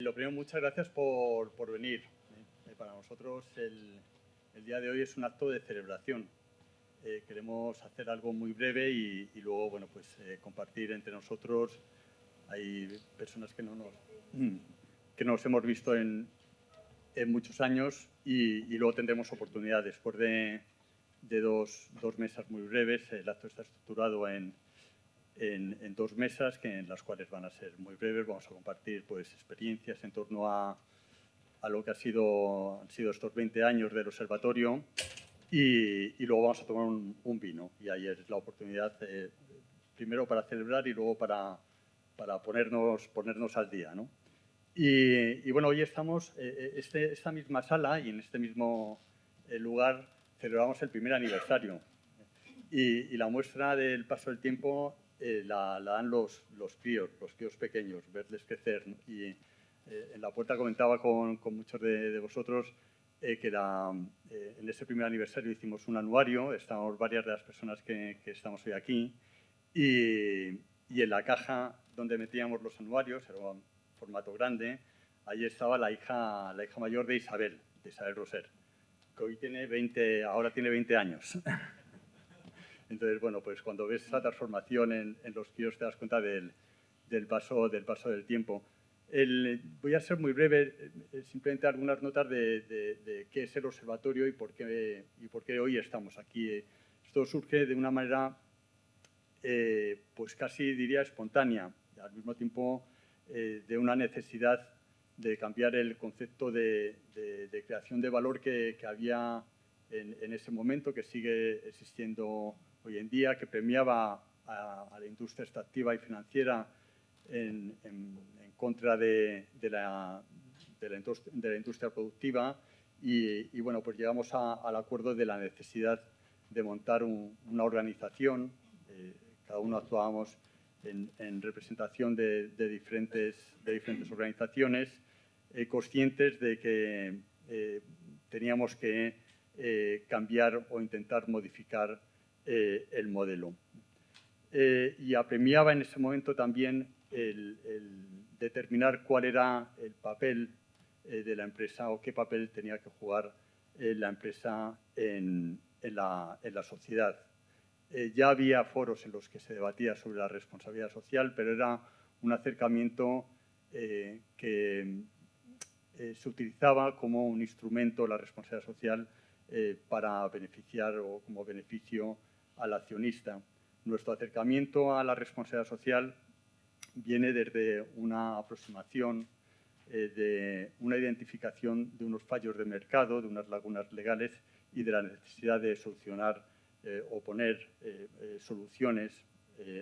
Lo primero, muchas gracias por venir. Para nosotros el día de hoy es un acto de celebración. Queremos hacer algo muy breve y luego, bueno, pues compartir entre nosotros. Hay personas que no nos hemos visto en muchos años y luego tendremos oportunidad después de dos mesas muy breves. El acto está estructurado en 2 mesas en las cuales van a ser muy breves. Vamos a compartir pues experiencias en torno a lo que han sido estos 20 años del observatorio y luego vamos a tomar un vino. Y ahí es la oportunidad, primero para celebrar y luego para ponernos al día, ¿no? Y bueno, hoy estamos esta misma sala y en este mismo lugar celebramos el primer aniversario. Y la muestra del paso del tiempo la dan los críos pequeños, verles crecer, ¿no? Y en la puerta comentaba con muchos de vosotros que en ese primer aniversario hicimos un anuario, estamos varias de las personas que estamos hoy aquí, y en la caja donde metíamos los anuarios, era un formato grande, ahí estaba la hija mayor de Isabel Roser, que hoy ahora tiene 20 años. Entonces, bueno, pues cuando ves esa transformación en los críos te das cuenta del paso del tiempo. Voy a ser muy breve, simplemente algunas notas de qué es el observatorio y por qué hoy estamos aquí. Esto surge de una manera, pues casi diría espontánea, al mismo tiempo de una necesidad de cambiar el concepto de creación de valor que había en ese momento, que sigue existiendo hoy en día, que premiaba a la industria extractiva y financiera en contra de la industria productiva y bueno, pues llegamos al acuerdo de la necesidad de montar una organización. Cada uno actuábamos en representación de diferentes organizaciones, conscientes de que teníamos que cambiar o intentar modificar el modelo. Y apremiaba en ese momento también el determinar cuál era el papel de la empresa o qué papel tenía que jugar la empresa en la sociedad. Ya había foros en los que se debatía sobre la responsabilidad social, pero era un acercamiento que se utilizaba como un instrumento, la responsabilidad social, para beneficiar o como beneficio al accionista. Nuestro acercamiento a la responsabilidad social viene desde una aproximación de una identificación de unos fallos de mercado, de unas lagunas legales y de la necesidad de solucionar o poner soluciones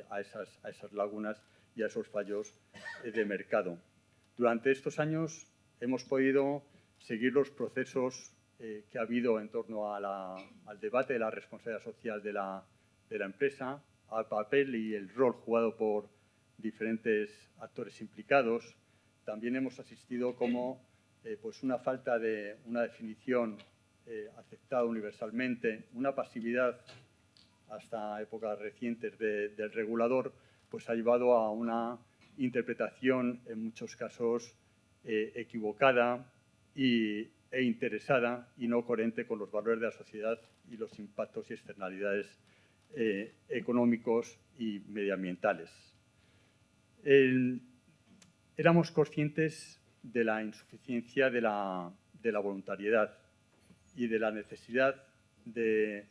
a esas lagunas y a esos fallos de mercado. Durante estos años hemos podido seguir los procesos que ha habido en torno al debate de la responsabilidad social de la empresa, al papel y el rol jugado por diferentes actores implicados. También hemos asistido como pues una falta de una definición aceptada universalmente, una pasividad hasta épocas recientes del regulador, pues ha llevado a una interpretación en muchos casos equivocada e interesada y no coherente con los valores de la sociedad y los impactos y externalidades económicos y medioambientales. Éramos conscientes de la insuficiencia de la voluntariedad y de la necesidad de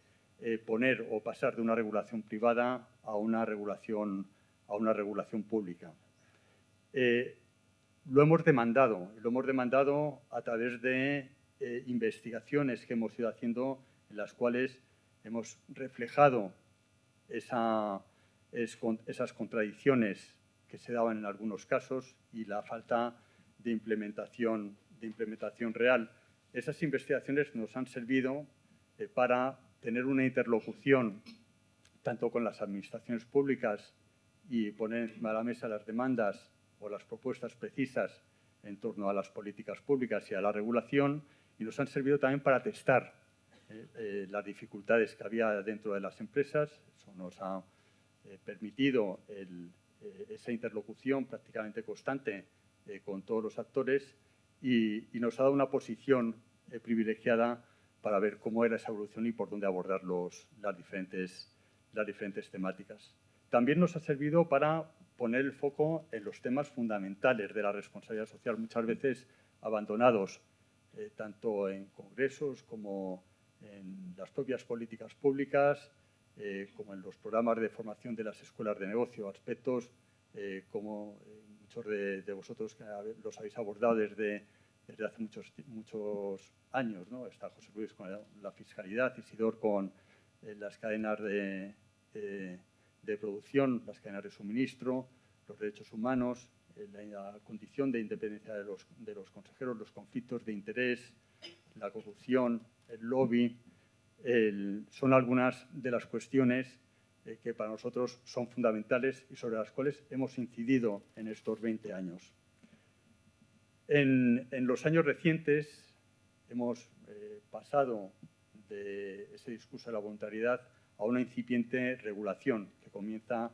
poner o pasar de una regulación privada a una regulación pública. Lo hemos demandado a través de investigaciones que hemos ido haciendo en las cuales hemos reflejado esas contradicciones que se daban en algunos casos y la falta de implementación real. Esas investigaciones nos han servido para tener una interlocución tanto con las administraciones públicas y poner encima de la mesa las demandas o las propuestas precisas en torno a las políticas públicas y a la regulación, y nos han servido también para testar las dificultades que había dentro de las empresas. Eso nos ha permitido esa interlocución prácticamente constante con todos los actores y nos ha dado una posición privilegiada para ver cómo era esa evolución y por dónde abordar las diferentes temáticas. También nos ha servido para poner el foco en los temas fundamentales de la responsabilidad social, muchas veces abandonados tanto en congresos como en las propias políticas públicas, como en los programas de formación de las escuelas de negocio, aspectos como muchos de vosotros los habéis abordado desde hace muchos años, ¿no? Está José Luis con la fiscalidad, Isidor con las cadenas de producción, las cadenas de suministro, los derechos humanos, la condición de independencia de los consejeros, los conflictos de interés, la corrupción, el lobby, son algunas de las cuestiones que para nosotros son fundamentales y sobre las cuales hemos incidido en estos 20 años. En los años recientes hemos pasado de ese discurso de la voluntariedad a una incipiente regulación que comienza.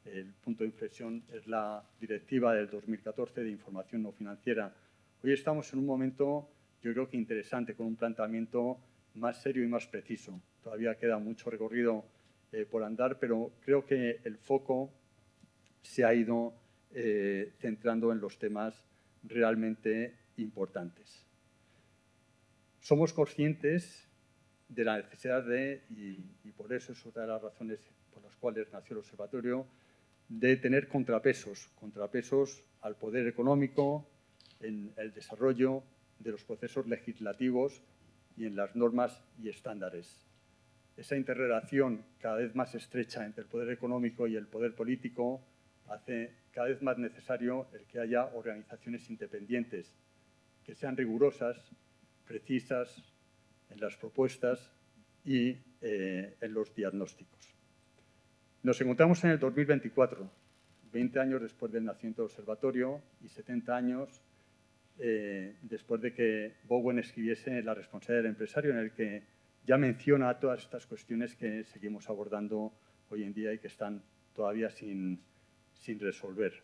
El punto de inflexión es la Directiva del 2014 de Información No Financiera. Hoy estamos en un momento, yo creo que interesante, con un planteamiento más serio y más preciso. Todavía queda mucho recorrido por andar, pero creo que el foco se ha ido centrando en los temas realmente importantes. Somos conscientes de la necesidad y por eso es otra de las razones por las cuales nació el observatorio, de tener contrapesos al poder económico, en el desarrollo de los procesos legislativos y en las normas y estándares. Esa interrelación cada vez más estrecha entre el poder económico y el poder político hace cada vez más necesario el que haya organizaciones independientes que sean rigurosas, precisas en las propuestas y en los diagnósticos. Nos encontramos en el 2024, 20 años después del nacimiento del observatorio y 70 años después de que Bowen escribiese La responsabilidad del empresario, en el que ya menciona todas estas cuestiones que seguimos abordando hoy en día y que están todavía sin resolver.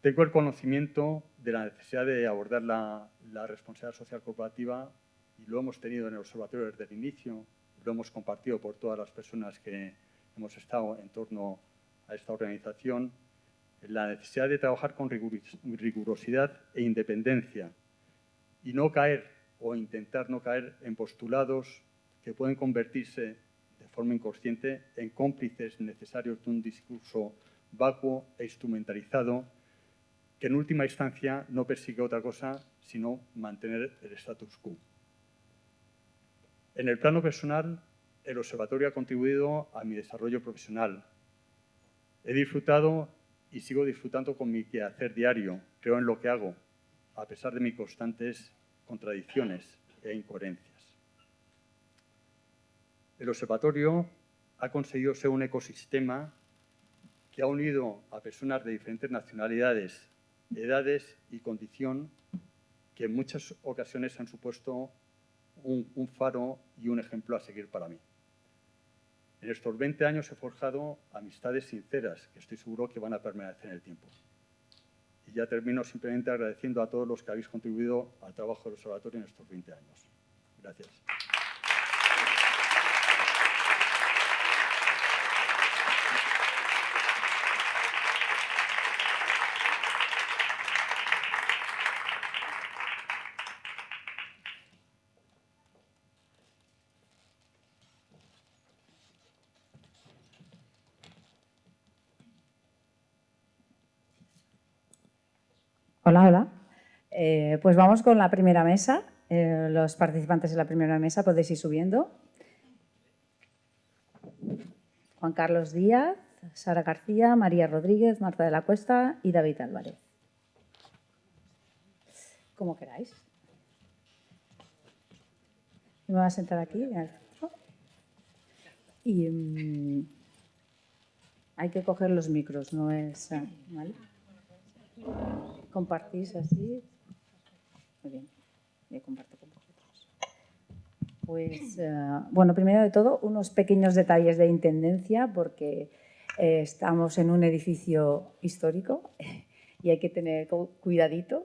Tengo el conocimiento de la necesidad de abordar la responsabilidad social corporativa y lo hemos tenido en el observatorio desde el inicio, lo hemos compartido por todas las personas que hemos estado en torno a esta organización, la necesidad de trabajar con rigurosidad e independencia y no caer o intentar no caer en postulados que pueden convertirse de forma inconsciente en cómplices necesarios de un discurso vacuo e instrumentalizado que en última instancia no persigue otra cosa sino mantener el status quo. En el plano personal, el observatorio ha contribuido a mi desarrollo profesional. He disfrutado y sigo disfrutando con mi quehacer diario. Creo en lo que hago, a pesar de mis constantes contradicciones e incoherencias. El observatorio ha conseguido ser un ecosistema que ha unido a personas de diferentes nacionalidades, edades y condición que en muchas ocasiones han supuesto un faro y un ejemplo a seguir para mí. En estos 20 años he forjado amistades sinceras que estoy seguro que van a permanecer en el tiempo. Y ya termino simplemente agradeciendo a todos los que habéis contribuido al trabajo del observatorio en estos 20 años. Gracias. Hola, hola. Pues vamos con la primera mesa. Los participantes de la primera mesa podéis ir subiendo. Juan Carlos Díaz, Sara García, María Rodríguez, Marta de la Cuesta y David Álvarez. Como queráis. Me voy a sentar aquí. Y hay que coger los micros, no es... ¿vale? ¿Compartís así? Muy bien, yo comparto con vosotros. Pues, bueno, primero de todo, unos pequeños detalles de intendencia, porque estamos en un edificio histórico y hay que tener cuidadito.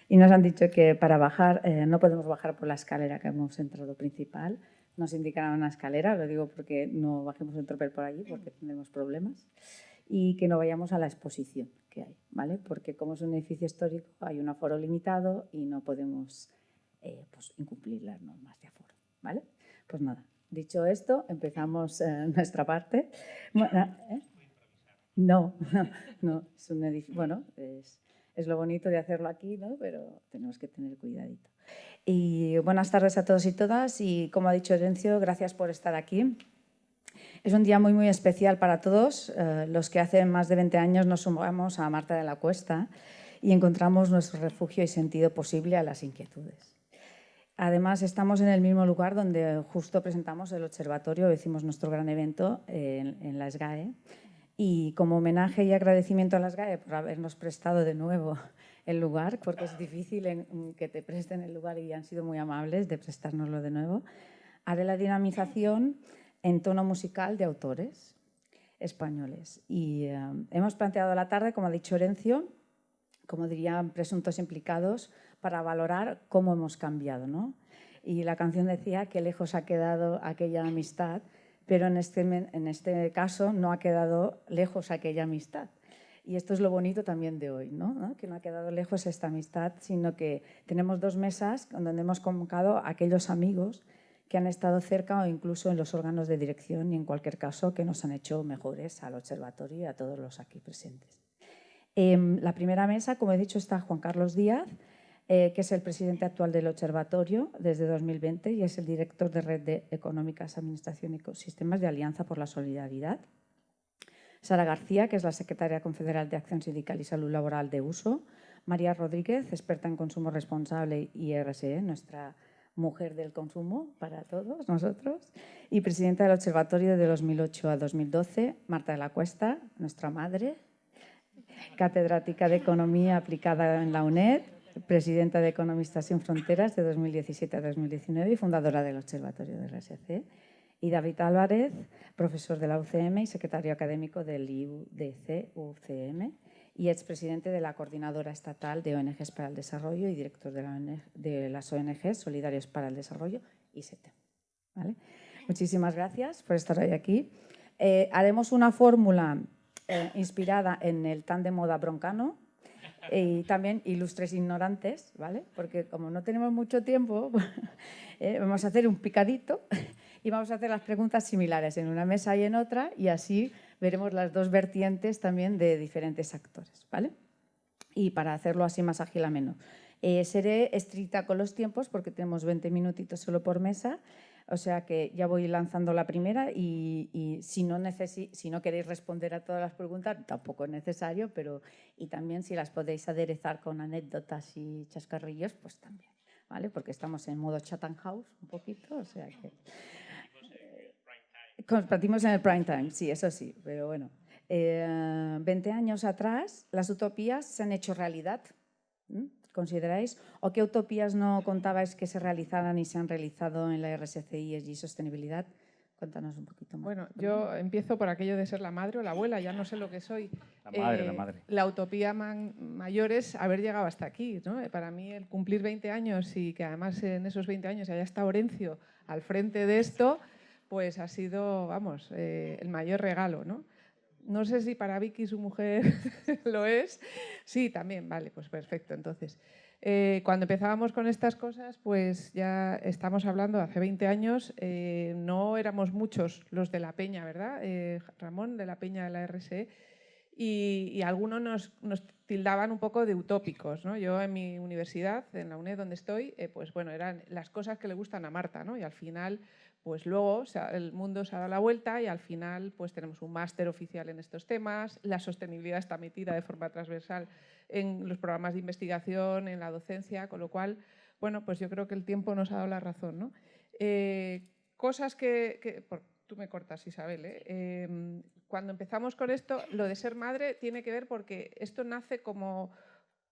Y nos han dicho que para bajar no podemos bajar por la escalera que hemos entrado principal. Nos indicarán una escalera, lo digo porque no bajemos el tropel por allí porque tendremos problemas. Y que no vayamos a la exposición que hay, ¿vale? Porque como es un edificio histórico hay un aforo limitado y no podemos pues, incumplir las normas de aforo, ¿vale? Pues nada, dicho esto, empezamos nuestra parte. Bueno, no, es un edificio, bueno, es lo bonito de hacerlo aquí, ¿no? Pero tenemos que tener cuidadito. Y buenas tardes a todos y todas y como ha dicho Herencio, gracias por estar aquí. Es un día muy, muy especial para todos. Los que hace más de 20 años nos sumamos a Marta de la Cuesta y encontramos nuestro refugio y sentido posible a las inquietudes. Además, estamos en el mismo lugar donde justo presentamos el observatorio, hicimos nuestro gran evento en la SGAE. Y como homenaje y agradecimiento a la SGAE por habernos prestado de nuevo el lugar, porque es difícil que te presten el lugar y han sido muy amables de prestárnoslo de nuevo, haré la dinamización en tono musical de autores españoles. Y hemos planteado la tarde, como ha dicho Herencio, como dirían presuntos implicados, para valorar cómo hemos cambiado, ¿no? Y la canción decía que lejos ha quedado aquella amistad, pero en este caso no ha quedado lejos aquella amistad. Y esto es lo bonito también de hoy, ¿no? Que no ha quedado lejos esta amistad, sino que tenemos 2 mesas donde hemos convocado a aquellos amigos que han estado cerca o incluso en los órganos de dirección y en cualquier caso que nos han hecho mejores al observatorio y a todos los aquí presentes. La primera mesa, como he dicho, está Juan Carlos Díaz, que es el presidente actual del observatorio desde 2020 y es el director de Red de Económicas, Administración y Ecosistemas de Alianza por la Solidaridad. Sara García, que es la secretaria confederal de Acción Sindical y Salud Laboral de USO. María Rodríguez, experta en consumo responsable y RSE, nuestra mujer del consumo para todos nosotros. Y presidenta del observatorio de 2008 a 2012, Marta de la Cuesta, nuestra madre, catedrática de Economía aplicada en la UNED, presidenta de Economistas sin Fronteras de 2017 a 2019 y fundadora del Observatorio de RSC. Y David Álvarez, profesor de la UCM y secretario académico del IUDC-UCM y expresidente de la Coordinadora Estatal de ONGs para el Desarrollo y director de las ONGs Solidarios para el Desarrollo y SETE. ¿Vale? Muchísimas gracias por estar hoy aquí. Haremos una fórmula inspirada en el tan de moda broncano y también ilustres ignorantes, ¿vale? Porque como no tenemos mucho tiempo, vamos a hacer un picadito y vamos a hacer las preguntas similares en una mesa y en otra y así veremos las 2 vertientes también de diferentes actores, ¿vale? Y para hacerlo así más ágil a menos. Seré estricta con los tiempos porque tenemos 20 minutitos solo por mesa. O sea que ya voy lanzando la primera y si no queréis responder a todas las preguntas, tampoco es necesario, pero y también si las podéis aderezar con anécdotas y chascarrillos, pues también, ¿vale? Porque estamos en modo Chatham House un poquito, o sea que... Compartimos en el prime time, sí, eso sí, pero bueno. 20 años atrás las utopías se han hecho realidad, ¿consideráis? ¿O qué utopías no contabais que se realizaran y se han realizado en la RSCI y sostenibilidad? Cuéntanos un poquito más. Bueno, yo empiezo por aquello de ser la madre o la abuela, ya no sé lo que soy. La madre. La utopía mayor es haber llegado hasta aquí, ¿no? Para mí el cumplir 20 años y que además en esos 20 años haya estado Orencio al frente de esto, pues ha sido, vamos, el mayor regalo, ¿no? No sé si para Vicky, su mujer, lo es. Sí, también, vale, pues perfecto. Entonces, cuando empezábamos con estas cosas, pues ya estamos hablando, hace 20 años, no éramos muchos los de la Peña, ¿verdad? Ramón, de la Peña de la RSE, y algunos nos tildaban un poco de utópicos, ¿no? Yo en mi universidad, en la UNED donde estoy, pues bueno, eran las cosas que le gustan a Marta, ¿no? Y al final... pues luego el mundo se ha dado la vuelta y al final pues tenemos un máster oficial en estos temas, la sostenibilidad está metida de forma transversal en los programas de investigación, en la docencia, con lo cual, bueno, pues yo creo que el tiempo nos ha dado la razón, ¿no? Cosas tú me cortas, Isabel, cuando empezamos con esto, lo de ser madre tiene que ver porque esto nace como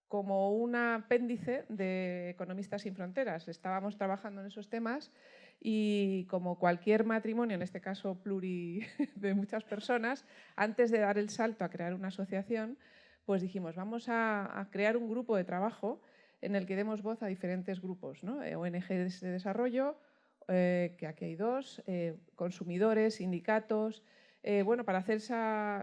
un apéndice de Economistas sin Fronteras. Estábamos trabajando en esos temas y como cualquier matrimonio, en este caso pluri de muchas personas, antes de dar el salto a crear una asociación, pues dijimos, vamos a crear un grupo de trabajo en el que demos voz a diferentes grupos, ¿no? ONGs de desarrollo, que aquí hay 2, consumidores, sindicatos, bueno, para hacer ese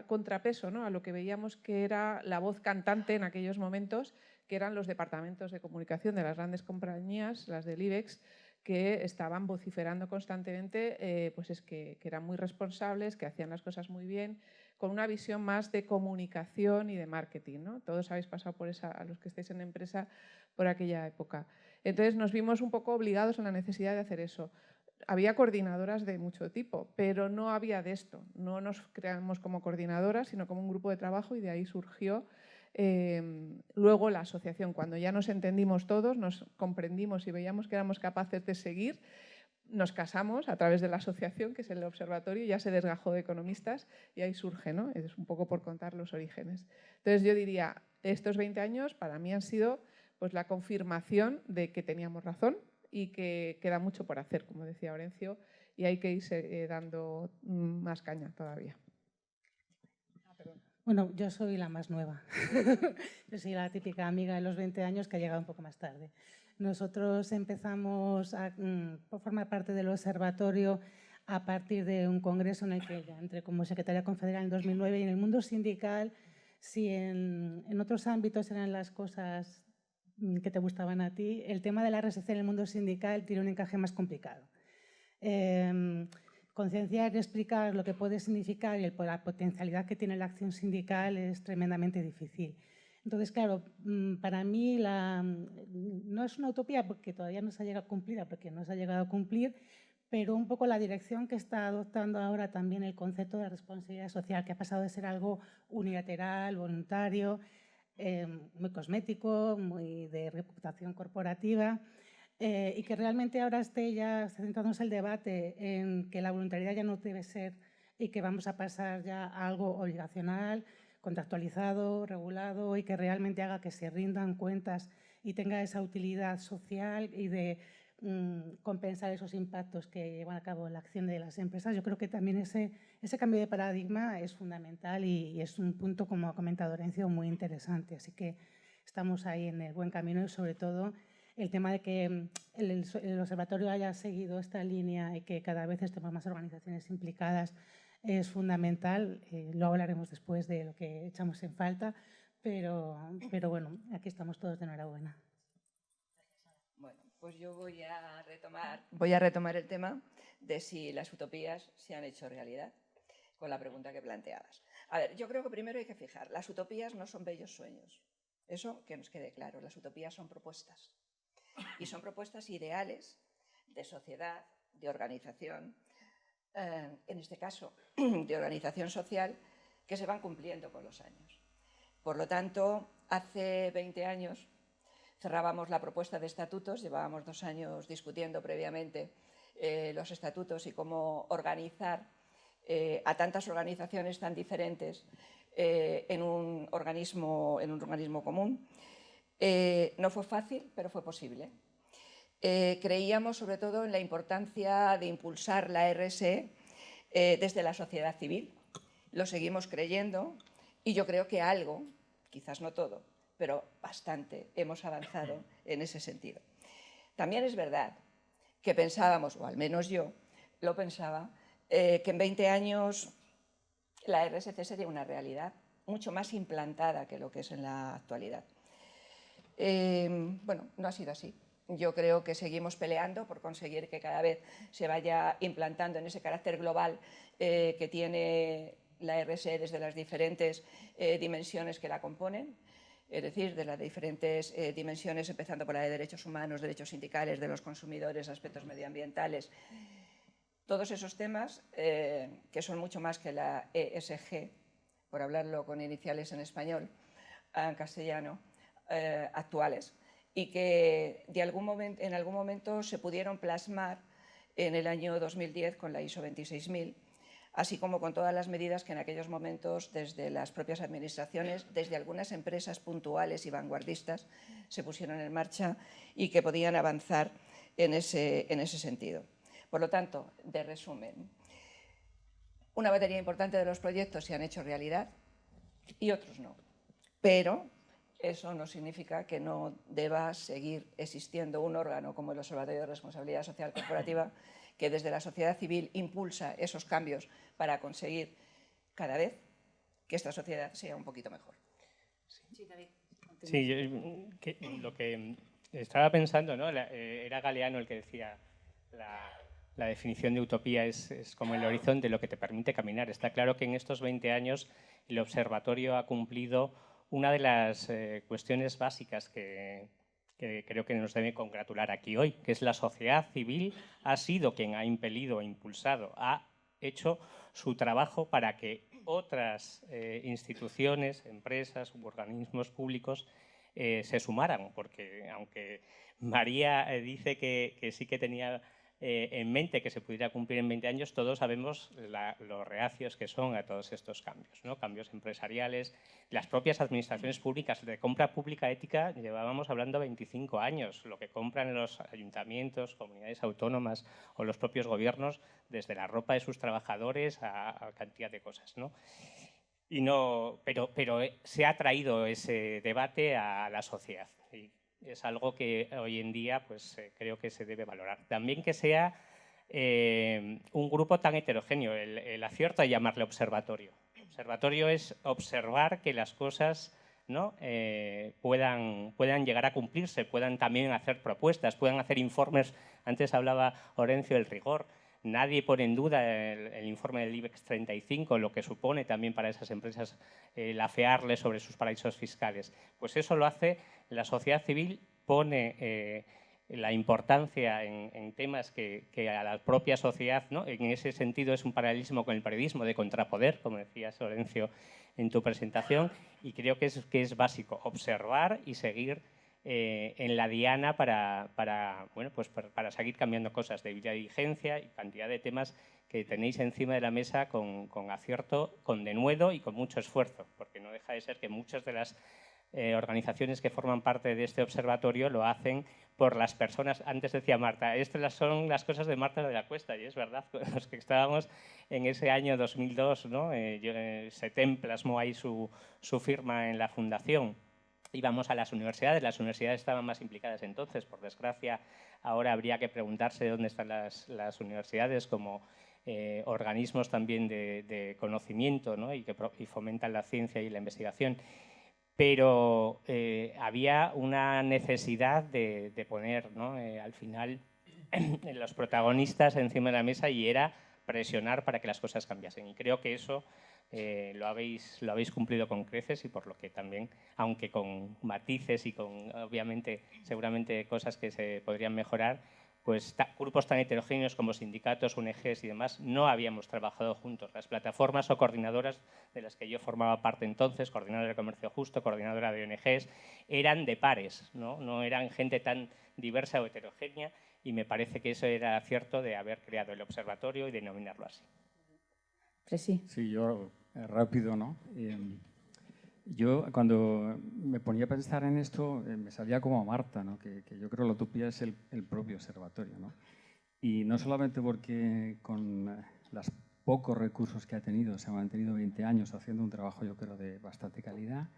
contrapeso, ¿no?, a lo que veíamos que era la voz cantante en aquellos momentos, que eran los departamentos de comunicación de las grandes compañías, las del IBEX, que estaban vociferando constantemente, pues es que eran muy responsables, que hacían las cosas muy bien, con una visión más de comunicación y de marketing, ¿no? Todos habéis pasado por esa, a los que estéis en empresa, por aquella época. Entonces nos vimos un poco obligados a la necesidad de hacer eso. Había coordinadoras de mucho tipo, pero no había de esto. No nos creamos como coordinadoras, sino como un grupo de trabajo, y de ahí surgió luego la asociación. Cuando ya nos entendimos todos, nos comprendimos y veíamos que éramos capaces de seguir, nos casamos a través de la asociación, que es el observatorio, ya se desgajó de economistas y ahí surge, ¿no? Es un poco por contar los orígenes. Entonces yo diría, estos 20 años para mí han sido pues la confirmación de que teníamos razón y que queda mucho por hacer, como decía Orencio, y hay que irse dando más caña todavía. Bueno, yo soy la más nueva. Yo soy la típica amiga de los 20 años que ha llegado un poco más tarde. Nosotros empezamos a formar parte del observatorio a partir de un congreso en el que ya entré como secretaria confederal en 2009, y en el mundo sindical, si en otros ámbitos eran las cosas que te gustaban a ti, el tema de la RSC en el mundo sindical tiene un encaje más complicado. Concienciar y explicar lo que puede significar y la potencialidad que tiene la acción sindical es tremendamente difícil. Entonces, claro, para mí no es una utopía porque todavía no se ha llegado a cumplir, porque no se ha llegado a cumplir, pero un poco la dirección que está adoptando ahora también el concepto de responsabilidad social, que ha pasado de ser algo unilateral, voluntario, muy cosmético, muy de reputación corporativa, y que realmente ahora esté ya centrándonos el debate en que la voluntariedad ya no debe ser y que vamos a pasar ya a algo obligacional, contractualizado, regulado, y que realmente haga que se rindan cuentas y tenga esa utilidad social y de compensar esos impactos que llevan a cabo la acción de las empresas. Yo creo que también ese cambio de paradigma es fundamental y es un punto, como ha comentado Orencio, muy interesante. Así que estamos ahí en el buen camino, y sobre todo el tema de que el observatorio haya seguido esta línea y que cada vez estemos más organizaciones implicadas es fundamental. Luego hablaremos después de lo que echamos en falta, pero bueno, aquí estamos todos de enhorabuena. Bueno, pues yo voy a retomar el tema de si las utopías se han hecho realidad, con la pregunta que planteabas. A ver, yo creo que primero hay que fijar, las utopías no son bellos sueños. Eso que nos quede claro, las utopías son propuestas. Y son propuestas ideales de sociedad, de organización, en este caso de organización social, que se van cumpliendo con los años. Por lo tanto, hace 20 años cerrábamos la propuesta de estatutos, llevábamos 2 años discutiendo previamente los estatutos y cómo organizar a tantas organizaciones tan diferentes en un organismo común. No fue fácil, pero fue posible. Creíamos sobre todo en la importancia de impulsar la RSE desde la sociedad civil. Lo seguimos creyendo y yo creo que algo, quizás no todo, pero bastante hemos avanzado en ese sentido. También es verdad que pensábamos, o al menos yo lo pensaba, que en 20 años la RSC sería una realidad mucho más implantada que lo que es en la actualidad. Bueno, no ha sido así. Yo creo que seguimos peleando por conseguir que cada vez se vaya implantando en ese carácter global que tiene la RSE desde las diferentes dimensiones que la componen, es decir, de las diferentes dimensiones, empezando por la de derechos humanos, derechos sindicales, de los consumidores, aspectos medioambientales. Todos esos temas, que son mucho más que la ESG, por hablarlo con iniciales en español, en castellano, actuales, y que en algún momento se pudieron plasmar en el año 2010 con la ISO 26000, así como con todas las medidas que en aquellos momentos desde las propias administraciones, desde algunas empresas puntuales y vanguardistas, se pusieron en marcha y que podían avanzar en ese sentido. Por lo tanto, de resumen, una batería importante de los proyectos se han hecho realidad y otros no. pero eso no significa que no deba seguir existiendo un órgano como el Observatorio de Responsabilidad Social Corporativa, que desde la sociedad civil impulsa esos cambios para conseguir cada vez que esta sociedad sea un poquito mejor. Sí, David. Sí, lo que estaba pensando, ¿no? Era Galeano el que decía la definición de utopía es como el horizonte, lo que te permite caminar. Está claro que en estos 20 años el observatorio ha cumplido una de las cuestiones básicas que creo que nos debe congratular aquí hoy, que es la sociedad civil ha sido quien ha impelido, impulsado, ha hecho su trabajo para que otras instituciones, empresas u organismos públicos se sumaran, porque aunque María dice que sí que tenía en mente que se pudiera cumplir en 20 años, todos sabemos los reacios que son a todos estos cambios, ¿no? Cambios empresariales. Las propias administraciones públicas de compra pública ética llevábamos hablando 25 años, lo que compran los ayuntamientos, comunidades autónomas o los propios gobiernos, desde la ropa de sus trabajadores a cantidad de cosas, ¿no? Pero se ha traído ese debate a la sociedad. Y es algo que hoy en día pues, creo que se debe valorar. También que sea un grupo tan heterogéneo, el acierto de llamarle observatorio. Observatorio es observar que las cosas, ¿no? puedan llegar a cumplirse, puedan también hacer propuestas, puedan hacer informes. Antes hablaba Orencio del rigor. Nadie pone en duda el informe del IBEX 35, lo que supone también para esas empresas el afearle sobre sus paraísos fiscales. Pues eso lo hace la sociedad civil, pone la importancia en temas que a la propia sociedad, ¿no? En ese sentido es un paralelismo con el periodismo de contrapoder, como decía Orencio en tu presentación, y creo que es básico observar y seguir en la diana para seguir cambiando cosas de diligencia y cantidad de temas que tenéis encima de la mesa con acierto, con denuedo y con mucho esfuerzo, porque no deja de ser que muchas de las organizaciones que forman parte de este observatorio lo hacen por las personas. Antes decía Marta, estas son las cosas de Marta de la Cuesta, y es verdad, los que estábamos en ese año 2002, ¿no? SETEM plasmó ahí su firma en la fundación. Íbamos a las universidades estaban más implicadas entonces, por desgracia. Ahora habría que preguntarse dónde están las universidades como organismos también de conocimiento, ¿no? y fomentan la ciencia y la investigación. Pero había una necesidad de poner, ¿no? Al final los protagonistas encima de la mesa, y era presionar para que las cosas cambiasen. Y creo que eso lo habéis cumplido con creces, y por lo que también, aunque con matices y con, obviamente, seguramente cosas que se podrían mejorar, pues grupos tan heterogéneos como sindicatos, ONGs y demás, no habíamos trabajado juntos. Las plataformas o coordinadoras de las que yo formaba parte entonces, coordinadora de comercio justo, coordinadora de ONGs, eran de pares, no eran gente tan diversa o heterogénea, y me parece que eso era acierto de haber creado el observatorio y denominarlo así. Sí. Sí, yo rápido, ¿no? Yo cuando me ponía a pensar en esto me salía como a Marta, ¿no? Que yo creo que la utopía es el propio observatorio, ¿no? Y no solamente porque con los pocos recursos que ha tenido se ha mantenido 20 años haciendo un trabajo, yo creo, de bastante calidad,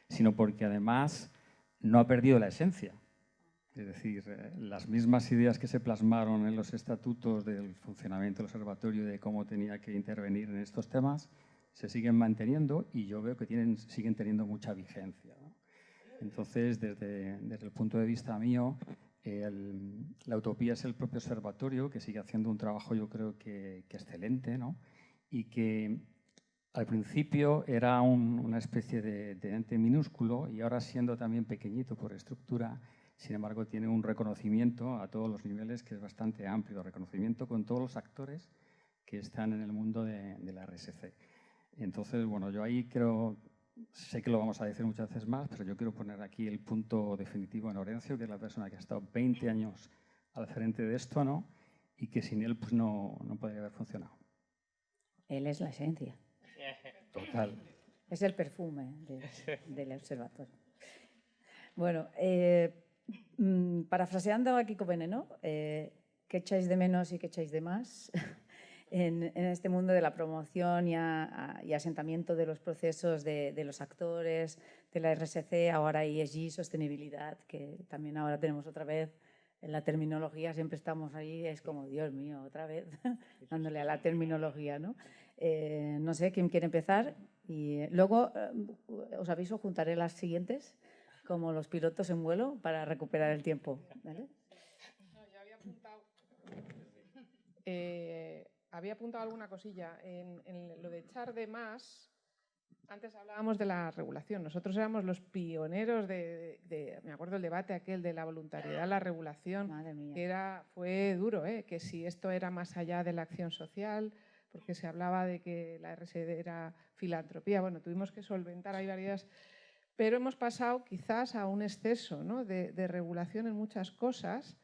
sino porque además no ha perdido la esencia. Es decir, las mismas ideas que se plasmaron en los estatutos del funcionamiento del observatorio, de cómo tenía que intervenir en estos temas, se siguen manteniendo, y yo veo que siguen teniendo mucha vigencia, ¿no? Entonces, desde el punto de vista mío, la utopía es el propio observatorio, que sigue haciendo un trabajo, yo creo que excelente, ¿no? Y que al principio era una especie de ente minúsculo, y ahora, siendo también pequeñito por estructura, sin embargo tiene un reconocimiento a todos los niveles que es bastante amplio, reconocimiento con todos los actores que están en el mundo de la RSC. Entonces, bueno, yo ahí sé que lo vamos a decir muchas veces más, pero yo quiero poner aquí el punto definitivo en Orencio, que es la persona que ha estado 20 años al frente de esto, ¿no? Y que sin él pues no podría haber funcionado. Él es la esencia. Total. Es el perfume del observatorio. Bueno, parafraseando a Kiko Veneno, ¿qué echáis de menos y qué echáis de más? en este mundo de la promoción y asentamiento de los procesos de los actores, de la RSC, ahora ESG, sostenibilidad, que también ahora tenemos otra vez en la terminología, siempre estamos ahí, es como, Dios mío, otra vez dándole a la terminología, ¿no? No sé, ¿quién quiere empezar? Y luego, os aviso, juntaré las siguientes, como los pilotos en vuelo, para recuperar el tiempo, ¿vale? No, yo había apuntado alguna cosilla. En lo de echar de más, antes hablábamos de la regulación. Nosotros éramos los pioneros me acuerdo el debate aquel de la voluntariedad, la regulación, Madre mía. que fue duro, que si esto era más allá de la acción social, porque se hablaba de que la RSD era filantropía. Bueno, tuvimos que solventar ahí varias, pero hemos pasado quizás a un exceso, ¿no?, de regulación en muchas cosas,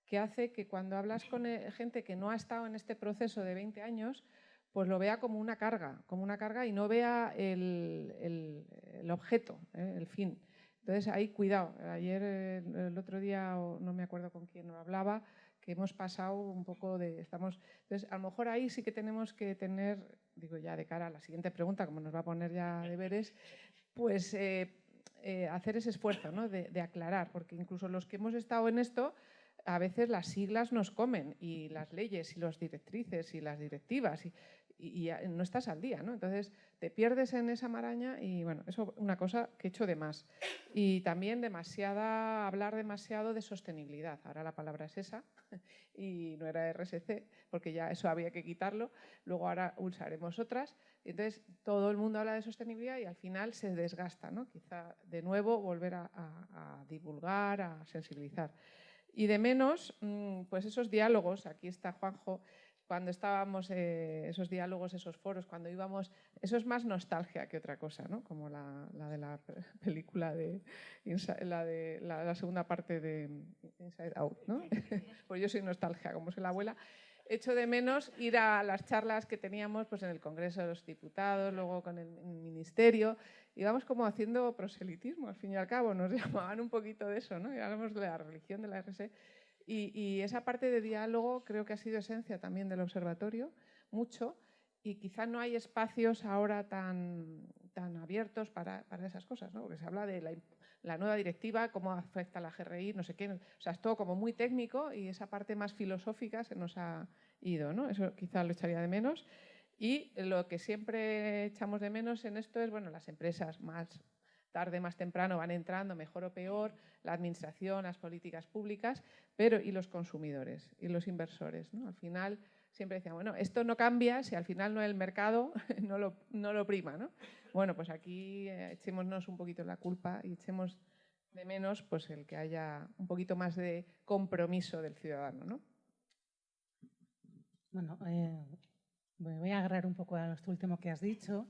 que hace que cuando hablas con gente que no ha estado en este proceso de 20 años, pues lo vea como una carga y no vea el objeto, el fin. Entonces, ahí cuidado. Ayer, el otro día, no me acuerdo con quién lo hablaba, que hemos pasado un poco Entonces, a lo mejor ahí sí que tenemos que tener, digo ya de cara a la siguiente pregunta, como nos va a poner ya deberes, pues hacer ese esfuerzo, ¿no?, de aclarar, porque incluso los que hemos estado en esto, a veces las siglas nos comen, y las leyes y las directrices y las directivas, y no estás al día, ¿no? Entonces te pierdes en esa maraña y bueno, eso es una cosa que echo de más. Y también hablar demasiado de sostenibilidad. Ahora la palabra es esa y no era RSC, porque ya eso había que quitarlo. Luego ahora usaremos otras. Entonces todo el mundo habla de sostenibilidad y al final se desgasta, ¿no? Quizá de nuevo volver a divulgar, a sensibilizar. Y de menos, pues esos diálogos, aquí está Juanjo, cuando estábamos, esos diálogos, esos foros, cuando íbamos, eso es más nostalgia que otra cosa, ¿no? Como la de la película la segunda parte de Inside Out, ¿no? Pues yo soy nostalgia, como soy la abuela. Echo de menos ir a las charlas que teníamos pues, en el Congreso de los Diputados, luego con el Ministerio. Íbamos como haciendo proselitismo, al fin y al cabo. Nos llamaban un poquito de eso, ¿no? Y hablamos de la religión de la RSE. Y esa parte de diálogo creo que ha sido esencia también del observatorio, mucho. Y quizá no hay espacios ahora tan abiertos para esas cosas, ¿no? Porque se habla de la nueva directiva, cómo afecta a la GRI, no sé qué. O sea, es todo como muy técnico y esa parte más filosófica se nos ha ido, ¿no? Eso quizá lo echaría de menos. Y lo que siempre echamos de menos en esto es, bueno, las empresas más tarde, más temprano van entrando, mejor o peor, la administración, las políticas públicas, pero y los consumidores y los inversores, ¿no? Al final siempre decían, bueno, esto no cambia si al final no el mercado no lo prima, ¿no? Bueno, pues aquí echémonos un poquito la culpa y echemos de menos pues, el que haya un poquito más de compromiso del ciudadano, ¿no? Bueno, me voy a agarrar un poco a esto último que has dicho,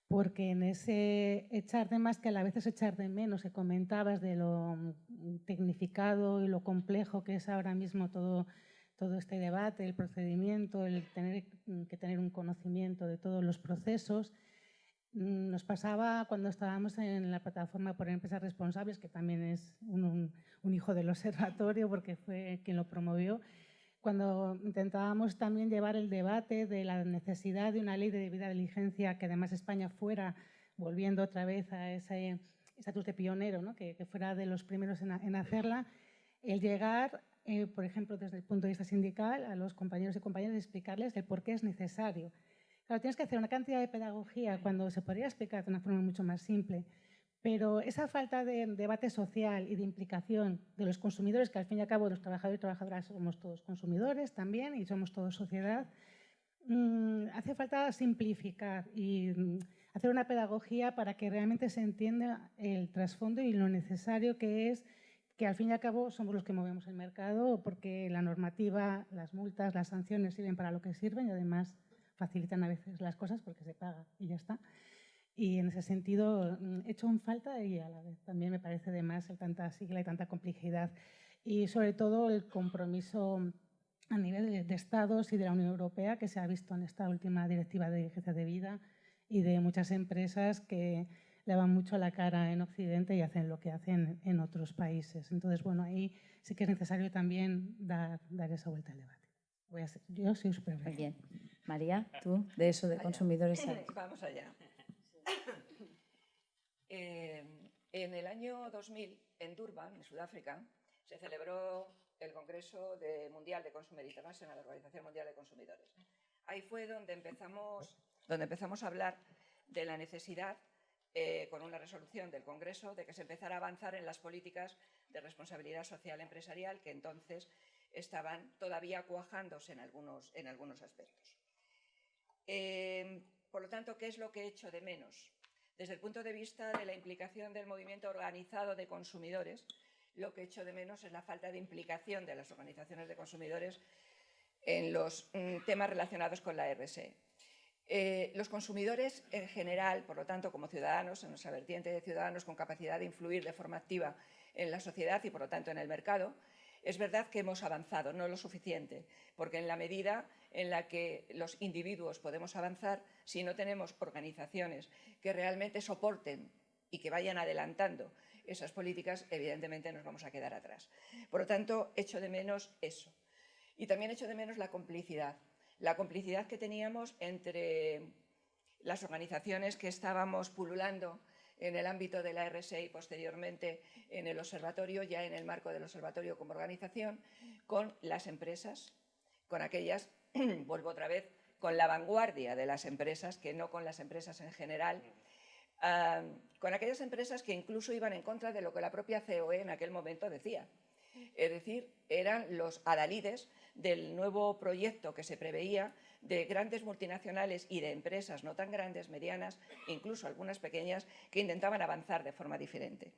porque en ese echar de más, que a la vez es echar de menos, que comentabas de lo tecnificado y lo complejo que es ahora mismo todo este debate, el procedimiento, el tener que tener un conocimiento de todos los procesos. Nos pasaba cuando estábamos en la plataforma por empresas responsables, que también es un hijo del observatorio porque fue quien lo promovió, cuando intentábamos también llevar el debate de la necesidad de una ley de debida diligencia, que además España fuera volviendo otra vez a ese estatus de pionero, ¿no? que fuera de los primeros en hacerla, el llegar, por ejemplo, desde el punto de vista sindical, a los compañeros y compañeras, explicarles el por qué es necesario. Claro, tienes que hacer una cantidad de pedagogía cuando se podría explicar de una forma mucho más simple. Pero esa falta de debate social y de implicación de los consumidores, que al fin y al cabo los trabajadores y trabajadoras somos todos consumidores también y somos todos sociedad, hace falta simplificar y hacer una pedagogía para que realmente se entienda el trasfondo y lo necesario que es, que al fin y al cabo somos los que movemos el mercado, porque la normativa, las multas, las sanciones sirven para lo que sirven y además facilitan a veces las cosas porque se paga y ya está. Y en ese sentido echo en falta y a la vez también me parece de más el tanta sigla y tanta complejidad. Y sobre todo el compromiso a nivel de Estados y de la Unión Europea que se ha visto en esta última directiva de diligencia de vida y de muchas empresas que le van mucho a la cara en Occidente y hacen lo que hacen en otros países. Entonces, bueno, ahí sí que es necesario también dar esa vuelta al debate. Yo soy súper Muy breve. bien. María, tú, de eso de consumidores. Vamos allá. En el año 2000, en Durban, en Sudáfrica, se celebró el Congreso Mundial de Consumer International, la Organización Mundial de Consumidores. Ahí fue donde empezamos a hablar de la necesidad, con una resolución del Congreso, de que se empezara a avanzar en las políticas de responsabilidad social empresarial que entonces estaban todavía cuajándose en algunos aspectos. Por lo tanto, ¿qué es lo que echo de menos? Desde el punto de vista de la implicación del movimiento organizado de consumidores, lo que echo de menos es la falta de implicación de las organizaciones de consumidores en los temas relacionados con la RSE. Los consumidores en general, por lo tanto, como ciudadanos, en nuestra vertiente de ciudadanos con capacidad de influir de forma activa en la sociedad y, por lo tanto, en el mercado, es verdad que hemos avanzado, no lo suficiente, porque en la medida en la que los individuos podemos avanzar, si no tenemos organizaciones que realmente soporten y que vayan adelantando esas políticas, evidentemente nos vamos a quedar atrás. Por lo tanto, echo de menos eso. Y también echo de menos la complicidad que teníamos entre las organizaciones que estábamos pululando en el ámbito de la RSE y posteriormente en el observatorio, ya en el marco del observatorio como organización, con las empresas, con aquellas, vuelvo otra vez, con la vanguardia de las empresas, que no con las empresas en general, con aquellas empresas que incluso iban en contra de lo que la propia COE en aquel momento decía. Es decir, eran los adalides del nuevo proyecto que se preveía de grandes multinacionales y de empresas no tan grandes, medianas, incluso algunas pequeñas, que intentaban avanzar de forma diferente.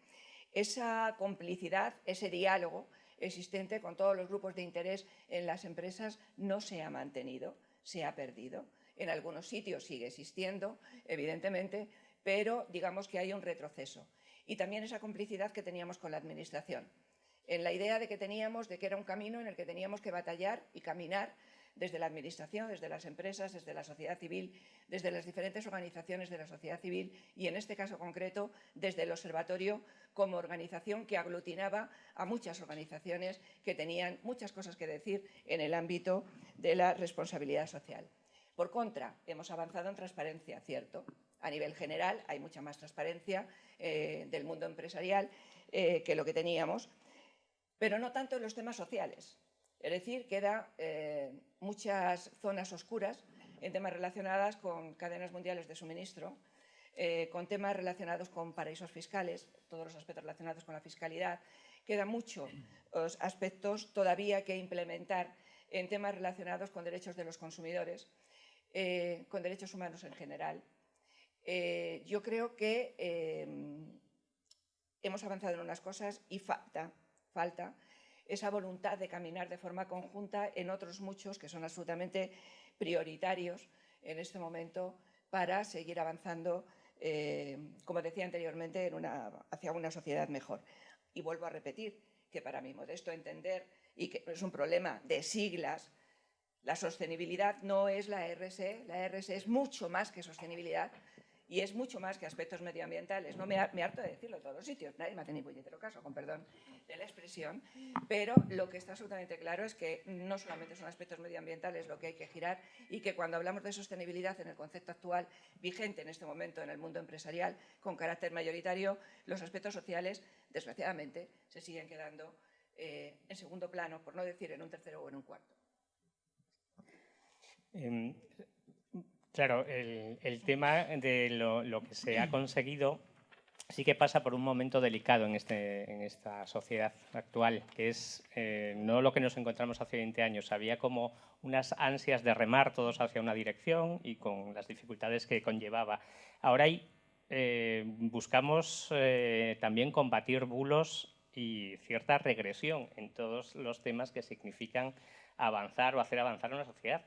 Esa complicidad, ese diálogo existente con todos los grupos de interés en las empresas no se ha mantenido, se ha perdido. En algunos sitios sigue existiendo, evidentemente, pero digamos que hay un retroceso. Y también esa complicidad que teníamos con la Administración, en la idea de que teníamos de que era un camino en el que teníamos que batallar y caminar desde la Administración, desde las empresas, desde la sociedad civil, desde las diferentes organizaciones de la sociedad civil y, en este caso concreto, desde el Observatorio como organización que aglutinaba a muchas organizaciones que tenían muchas cosas que decir en el ámbito de la responsabilidad social. Por contra, hemos avanzado en transparencia, cierto. A nivel general hay mucha más transparencia del mundo empresarial que lo que teníamos, pero no tanto en los temas sociales. Es decir, quedan muchas zonas oscuras en temas relacionados con cadenas mundiales de suministro, con temas relacionados con paraísos fiscales, todos los aspectos relacionados con la fiscalidad. Quedan muchos aspectos todavía que implementar en temas relacionados con derechos de los consumidores, con derechos humanos en general. Yo creo que hemos avanzado en unas cosas y falta esa voluntad de caminar de forma conjunta en otros muchos que son absolutamente prioritarios en este momento para seguir avanzando, como decía anteriormente, hacia una sociedad mejor. Y vuelvo a repetir que para mi modesto entender, y que es un problema de siglas, la sostenibilidad no es la RSE es mucho más que sostenibilidad y es mucho más que aspectos medioambientales. No me harto de decirlo en todos los sitios, nadie me hace ni puñetero caso, con perdón de la expresión, pero lo que está absolutamente claro es que no solamente son aspectos medioambientales lo que hay que girar y que cuando hablamos de sostenibilidad en el concepto actual vigente en este momento en el mundo empresarial con carácter mayoritario, los aspectos sociales, desgraciadamente, se siguen quedando en segundo plano, por no decir en un tercero o en un cuarto. Claro, el tema de lo que se ha conseguido sí que pasa por un momento delicado en esta sociedad actual, que es no lo que nos encontramos hace 20 años. Había como unas ansias de remar todos hacia una dirección y con las dificultades que conllevaba. Ahora buscamos también combatir bulos y cierta regresión en todos los temas que significan avanzar o hacer avanzar una sociedad,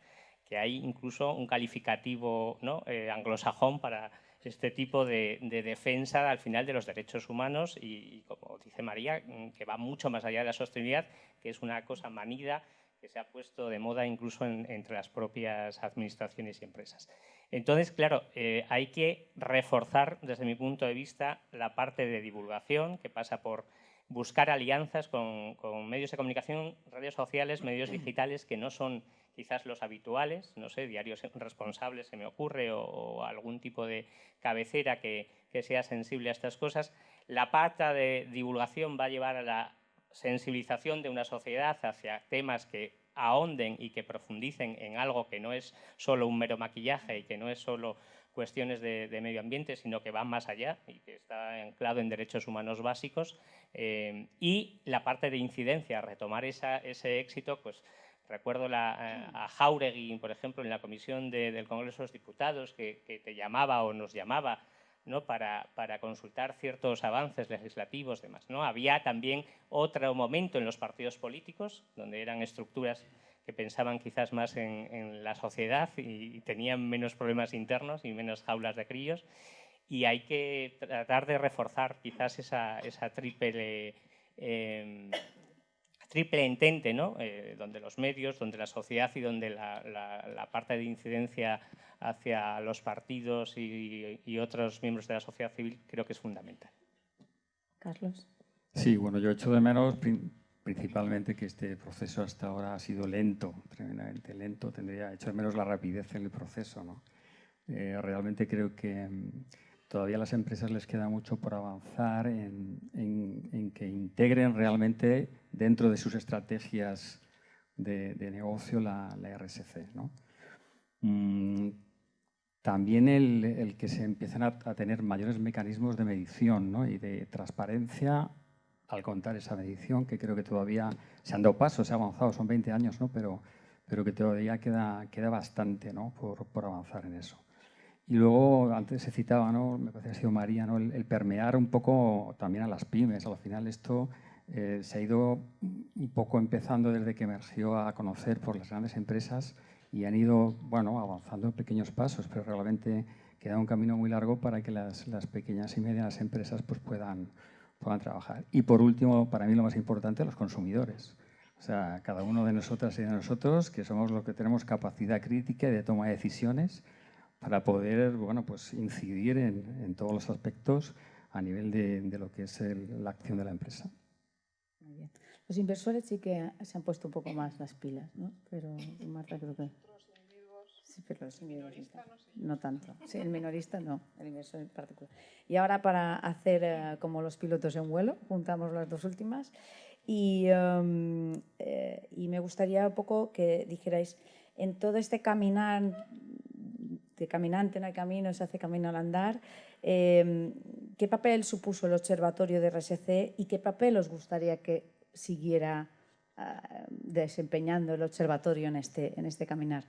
que hay incluso un calificativo, ¿no?, anglosajón para este tipo de defensa al final de los derechos humanos y, como dice María, que va mucho más allá de la sostenibilidad, que es una cosa manida que se ha puesto de moda incluso entre las propias administraciones y empresas. Entonces, claro, hay que reforzar, desde mi punto de vista, la parte de divulgación, que pasa por buscar alianzas con medios de comunicación, redes sociales, medios digitales que no son quizás los habituales, no sé, diarios responsables se me ocurre, o algún tipo de cabecera que sea sensible a estas cosas. La pata de divulgación va a llevar a la sensibilización de una sociedad hacia temas que ahonden y que profundicen en algo que no es solo un mero maquillaje y que no es solo cuestiones de medio ambiente, sino que van más allá y que está anclado en derechos humanos básicos. Y la parte de incidencia, retomar ese éxito, pues recuerdo a Jáuregui, por ejemplo, en la comisión del Congreso de los Diputados, que te llamaba o nos llamaba, ¿no?, para consultar ciertos avances legislativos y demás, ¿no? Había también otro momento en los partidos políticos, donde eran estructuras que pensaban quizás más en la sociedad y tenían menos problemas internos y menos jaulas de críos. Y hay que tratar de reforzar quizás esa triple entente, ¿no? Donde los medios, donde la sociedad y donde la parte de incidencia hacia los partidos y otros miembros de la sociedad civil creo que es fundamental. Carlos. Sí, bueno, yo echo de menos principalmente que este proceso hasta ahora ha sido lento, tremendamente lento. Hecho de menos la rapidez en el proceso, ¿no? Realmente creo que todavía a las empresas les queda mucho por avanzar en que integren realmente dentro de sus estrategias de negocio la RSC, ¿no? También el que se empiecen a tener mayores mecanismos de medición, ¿no?, y de transparencia al contar esa medición, que creo que todavía se han dado pasos, se ha avanzado, son 20 años, ¿no?, pero que todavía queda bastante, ¿no?, por avanzar en eso. Y luego, antes se citaba, ¿no?, me parece que ha sido María, ¿no?, el permear un poco también a las pymes. Al final esto se ha ido un poco empezando desde que emergió a conocer por las grandes empresas y han ido, bueno, avanzando en pequeños pasos, pero realmente queda un camino muy largo para que las pequeñas y medianas empresas pues puedan trabajar. Y por último, para mí lo más importante, los consumidores. O sea, cada uno de nosotras y de nosotros, que somos los que tenemos capacidad crítica y de toma de decisiones para poder, bueno, pues incidir en todos los aspectos a nivel de lo que es la acción de la empresa. Muy bien. Los inversores sí que se han puesto un poco más las pilas, ¿no? Pero Marta creo que... Sí, pero los individuos no tanto. Sí, el minorista no, el inversor en particular. Y ahora para hacer como los pilotos en vuelo, juntamos las dos últimas y me gustaría un poco que dijerais, en todo este caminar, de caminante no hay camino, se hace camino al andar, ¿qué papel supuso el Observatorio de RSC y qué papel os gustaría que siguiera desempeñando el Observatorio en este caminar?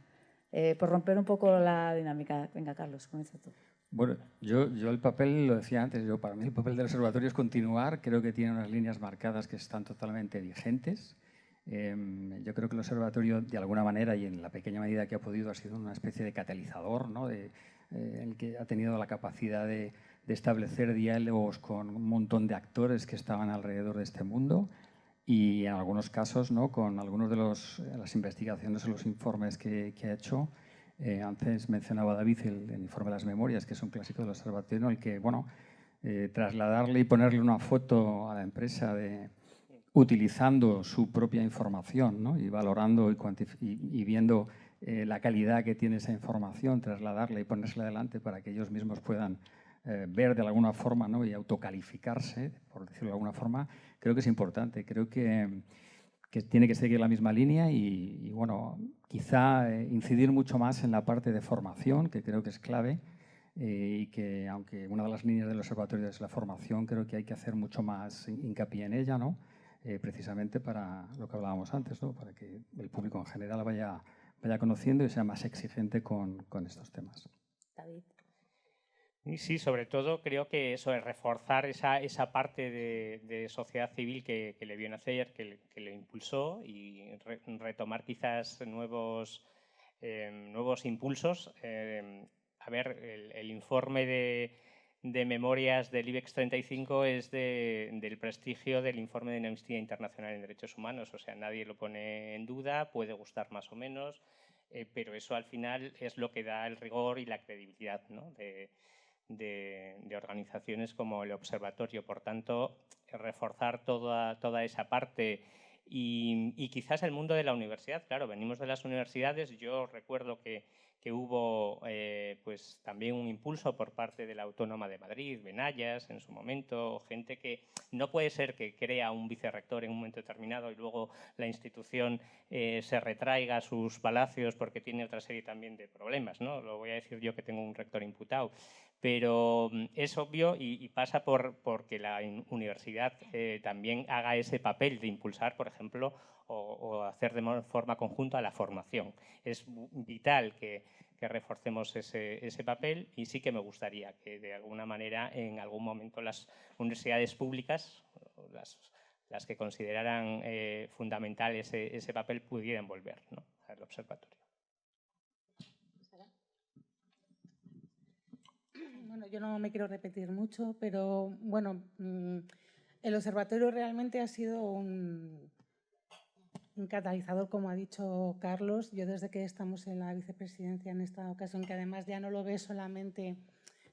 Por romper un poco la dinámica. Venga, Carlos, comienza tú. Bueno, yo el papel, lo decía antes, para mí el papel del observatorio es continuar. Creo que tiene unas líneas marcadas que están totalmente vigentes. Yo creo que el observatorio, de alguna manera y en la pequeña medida que ha podido, ha sido una especie de catalizador, ¿no?, el que ha tenido la capacidad de establecer diálogos con un montón de actores que estaban alrededor de este mundo. Y en algunos casos, ¿no?, con algunos de las investigaciones o los informes que ha hecho. Antes mencionaba David el informe de las memorias, que es un clásico del observatorio, en el que, bueno, trasladarle y ponerle una foto a la empresa utilizando su propia información, ¿no?, y valorando y viendo la calidad que tiene esa información, trasladarla y ponérsela adelante para que ellos mismos puedan ver de alguna forma, ¿no?, y autocalificarse, por decirlo de alguna forma, creo que es importante. Creo que tiene que seguir la misma línea y bueno, quizá incidir mucho más en la parte de formación, que creo que es clave, y que aunque una de las líneas del observatorio es la formación, creo que hay que hacer mucho más hincapié en ella, ¿no?, precisamente para lo que hablábamos antes, ¿no?, para que el público en general vaya conociendo y sea más exigente con estos temas. David. Y sí, sobre todo creo que eso es reforzar esa parte de sociedad civil que le vio nacer, que le impulsó y retomar quizás nuevos impulsos. A ver, el informe de memorias del IBEX 35 es del prestigio del informe de Amnistía Internacional en Derechos Humanos. O sea, nadie lo pone en duda, puede gustar más o menos, pero eso al final es lo que da el rigor y la credibilidad, ¿no?, de organizaciones como el Observatorio. Por tanto, reforzar toda esa parte Y quizás el mundo de la universidad, claro, venimos de las universidades. Yo recuerdo que hubo pues también un impulso por parte de la Autónoma de Madrid, Benayas en su momento, gente que no puede ser que crea un vicerrector en un momento determinado y luego la institución se retraiga a sus palacios porque tiene otra serie también de problemas, ¿no? Lo voy a decir yo, que tengo un rector imputado. Pero es obvio y pasa porque la universidad también haga ese papel de impulsar, por ejemplo, o hacer de forma conjunta la formación. Es vital que reforcemos ese papel, y sí que me gustaría que de alguna manera en algún momento las universidades públicas, las que consideraran fundamental ese papel, pudieran volver, ¿no?, al observatorio. Bueno, yo no me quiero repetir mucho, pero bueno, el observatorio realmente ha sido un catalizador, como ha dicho Carlos. Yo desde que estamos en la vicepresidencia en esta ocasión, que además ya no lo ves solamente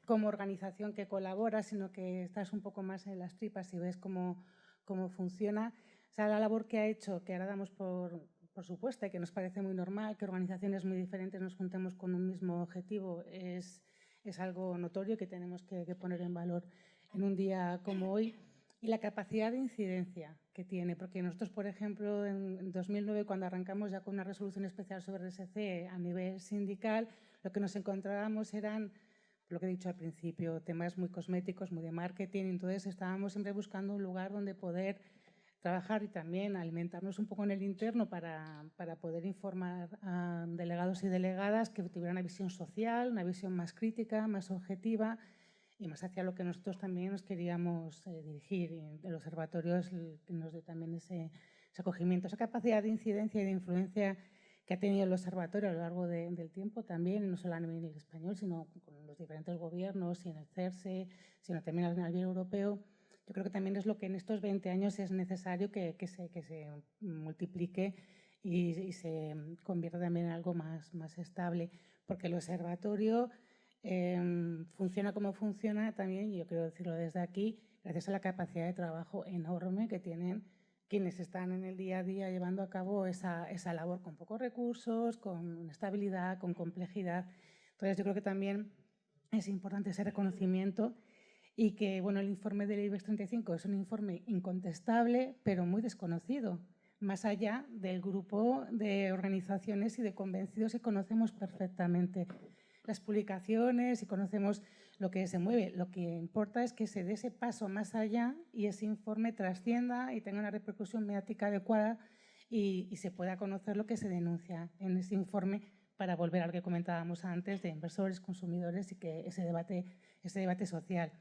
como organización que colabora, sino que estás un poco más en las tripas y ves cómo funciona. O sea, la labor que ha hecho, que ahora damos por supuesto, y que nos parece muy normal, que organizaciones muy diferentes nos juntemos con un mismo objetivo, es algo notorio que tenemos que poner en valor en un día como hoy. Y la capacidad de incidencia que tiene, porque nosotros, por ejemplo, en 2009, cuando arrancamos ya con una resolución especial sobre RSC a nivel sindical, lo que nos encontrábamos eran, lo que he dicho al principio, temas muy cosméticos, muy de marketing. Entonces estábamos siempre buscando un lugar donde poder trabajar y también alimentarnos un poco en el interno para poder informar a delegados y delegadas que tuvieran una visión social, una visión más crítica, más objetiva y más hacia lo que nosotros también nos queríamos dirigir. Y el observatorio es el que nos dé también ese acogimiento, esa capacidad de incidencia y de influencia que ha tenido el observatorio a lo largo del tiempo también, no solo a nivel español, sino con los diferentes gobiernos y en el CERSE, sino también a nivel europeo. Yo creo que también es lo que en estos 20 años es necesario que se multiplique y se convierta también en algo más estable, porque el observatorio funciona como funciona también, y yo quiero decirlo desde aquí, gracias a la capacidad de trabajo enorme que tienen quienes están en el día a día llevando a cabo esa labor con pocos recursos, con estabilidad, con complejidad. Entonces yo creo que también es importante ese reconocimiento y que bueno, el informe del IBEX 35 es un informe incontestable, pero muy desconocido, más allá del grupo de organizaciones y de convencidos que conocemos perfectamente las publicaciones y conocemos lo que se mueve. Lo que importa es que se dé ese paso más allá y ese informe trascienda y tenga una repercusión mediática adecuada y se pueda conocer lo que se denuncia en ese informe, para volver a lo que comentábamos antes de inversores, consumidores y que ese debate social.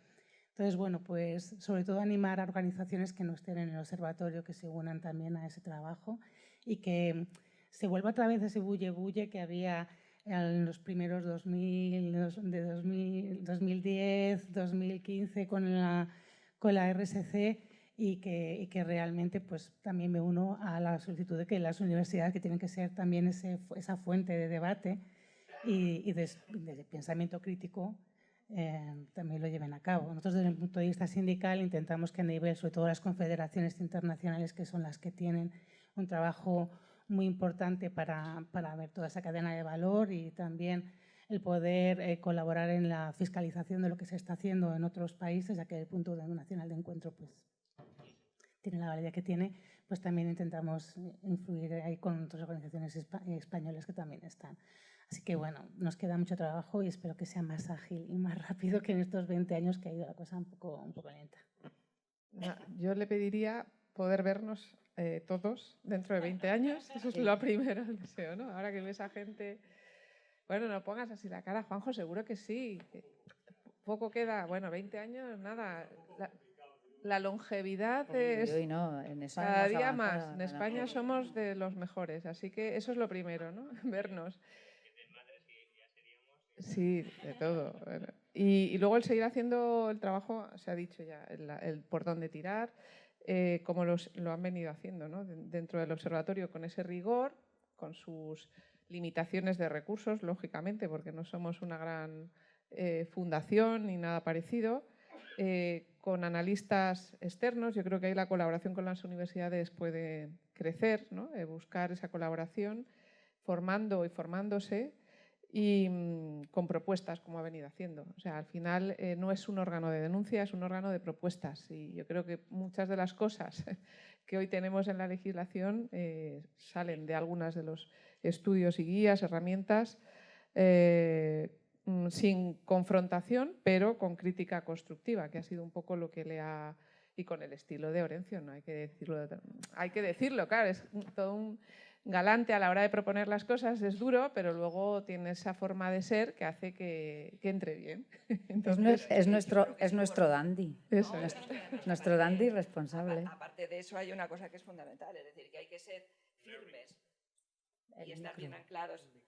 Entonces, bueno, pues sobre todo animar a organizaciones que no estén en el observatorio, que se unan también a ese trabajo y que se vuelva a través de ese bulle que había en los primeros 2010, 2015 con la RSC y que realmente pues también me uno a la solicitud de que las universidades, que tienen que ser también esa fuente de debate y de pensamiento crítico, también lo lleven a cabo. Nosotros desde el punto de vista sindical intentamos que a nivel, sobre todo las confederaciones internacionales, que son las que tienen un trabajo muy importante para ver toda esa cadena de valor y también el poder colaborar en la fiscalización de lo que se está haciendo en otros países, ya que el punto nacional de encuentro pues, tiene la validez que tiene, pues también intentamos influir ahí con otras organizaciones españolas que también están. Así que bueno, nos queda mucho trabajo y espero que sea más ágil y más rápido que en estos 20 años que ha ido la cosa un poco lenta. Yo le pediría poder vernos todos dentro de 20 años. Eso es lo primero, el deseo, ¿no? Ahora que ves a gente... Bueno, no pongas así la cara, Juanjo, seguro que sí. Poco queda. Bueno, 20 años, nada. La longevidad es cada día más. En España somos de los mejores, así que eso es lo primero, ¿no? Vernos. Sí, de todo. Bueno. Y luego el seguir haciendo el trabajo, se ha dicho ya, el por dónde tirar, como lo han venido haciendo, ¿no? Dentro del observatorio, con ese rigor, con sus limitaciones de recursos, lógicamente, porque no somos una gran fundación ni nada parecido, con analistas externos. Yo creo que ahí la colaboración con las universidades puede crecer, ¿no? Buscar esa colaboración, formando y formándose y con propuestas, como ha venido haciendo. O sea, al final no es un órgano de denuncia, es un órgano de propuestas. Y yo creo que muchas de las cosas que hoy tenemos en la legislación salen de algunas de los estudios y guías, herramientas, sin confrontación, pero con crítica constructiva, que ha sido un poco lo que le ha... Y con el estilo de Orencio, ¿no? Hay que decirlo, claro, es todo un galante a la hora de proponer las cosas, es duro, pero luego tiene esa forma de ser que hace que entre bien. Entonces, es nuestro dandy, eso No, es. nuestro dandy responsable. Aparte de eso, hay una cosa que es fundamental, es decir, que hay que ser firmes y estar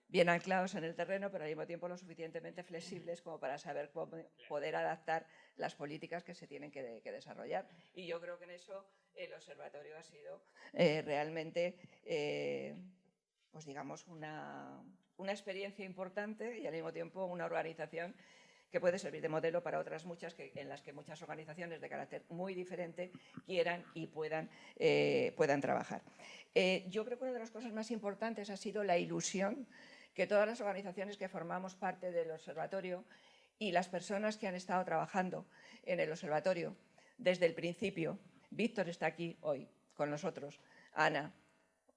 bien anclados en el terreno, pero al mismo tiempo lo suficientemente flexibles como para saber cómo poder adaptar las políticas que se tienen que desarrollar. Y yo creo que en eso el observatorio ha sido realmente, pues digamos, una experiencia importante y al mismo tiempo una organización que puede servir de modelo para otras muchas, en las que muchas organizaciones de carácter muy diferente quieran y puedan trabajar. Yo creo que una de las cosas más importantes ha sido la ilusión que todas las organizaciones que formamos parte del observatorio y las personas que han estado trabajando en el observatorio desde el principio, Víctor está aquí hoy con nosotros, Ana,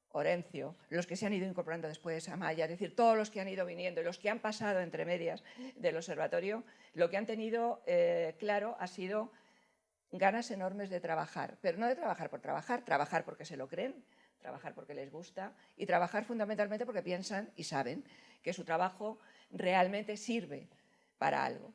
Orencio, los que se han ido incorporando después, Amaya, es decir, todos los que han ido viniendo y los que han pasado entre medias del observatorio, lo que han tenido claro ha sido ganas enormes de trabajar, pero no de trabajar por trabajar porque se lo creen, trabajar porque les gusta y trabajar fundamentalmente porque piensan y saben que su trabajo realmente sirve para algo.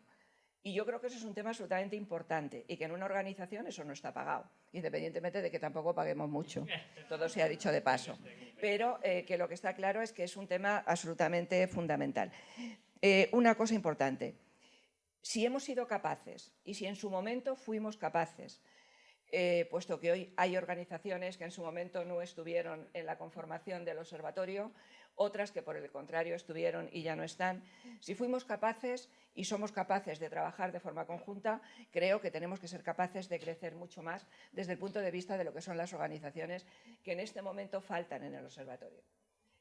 Y yo creo que eso es un tema absolutamente importante y que en una organización eso no está pagado, independientemente de que tampoco paguemos mucho, todo se ha dicho de paso. Pero que lo que está claro es que es un tema absolutamente fundamental. Una cosa importante, si hemos sido capaces y si en su momento fuimos capaces, puesto que hoy hay organizaciones que en su momento no estuvieron en la conformación del observatorio, otras que por el contrario estuvieron y ya no están. Si fuimos capaces y somos capaces de trabajar de forma conjunta, creo que tenemos que ser capaces de crecer mucho más desde el punto de vista de lo que son las organizaciones que en este momento faltan en el observatorio.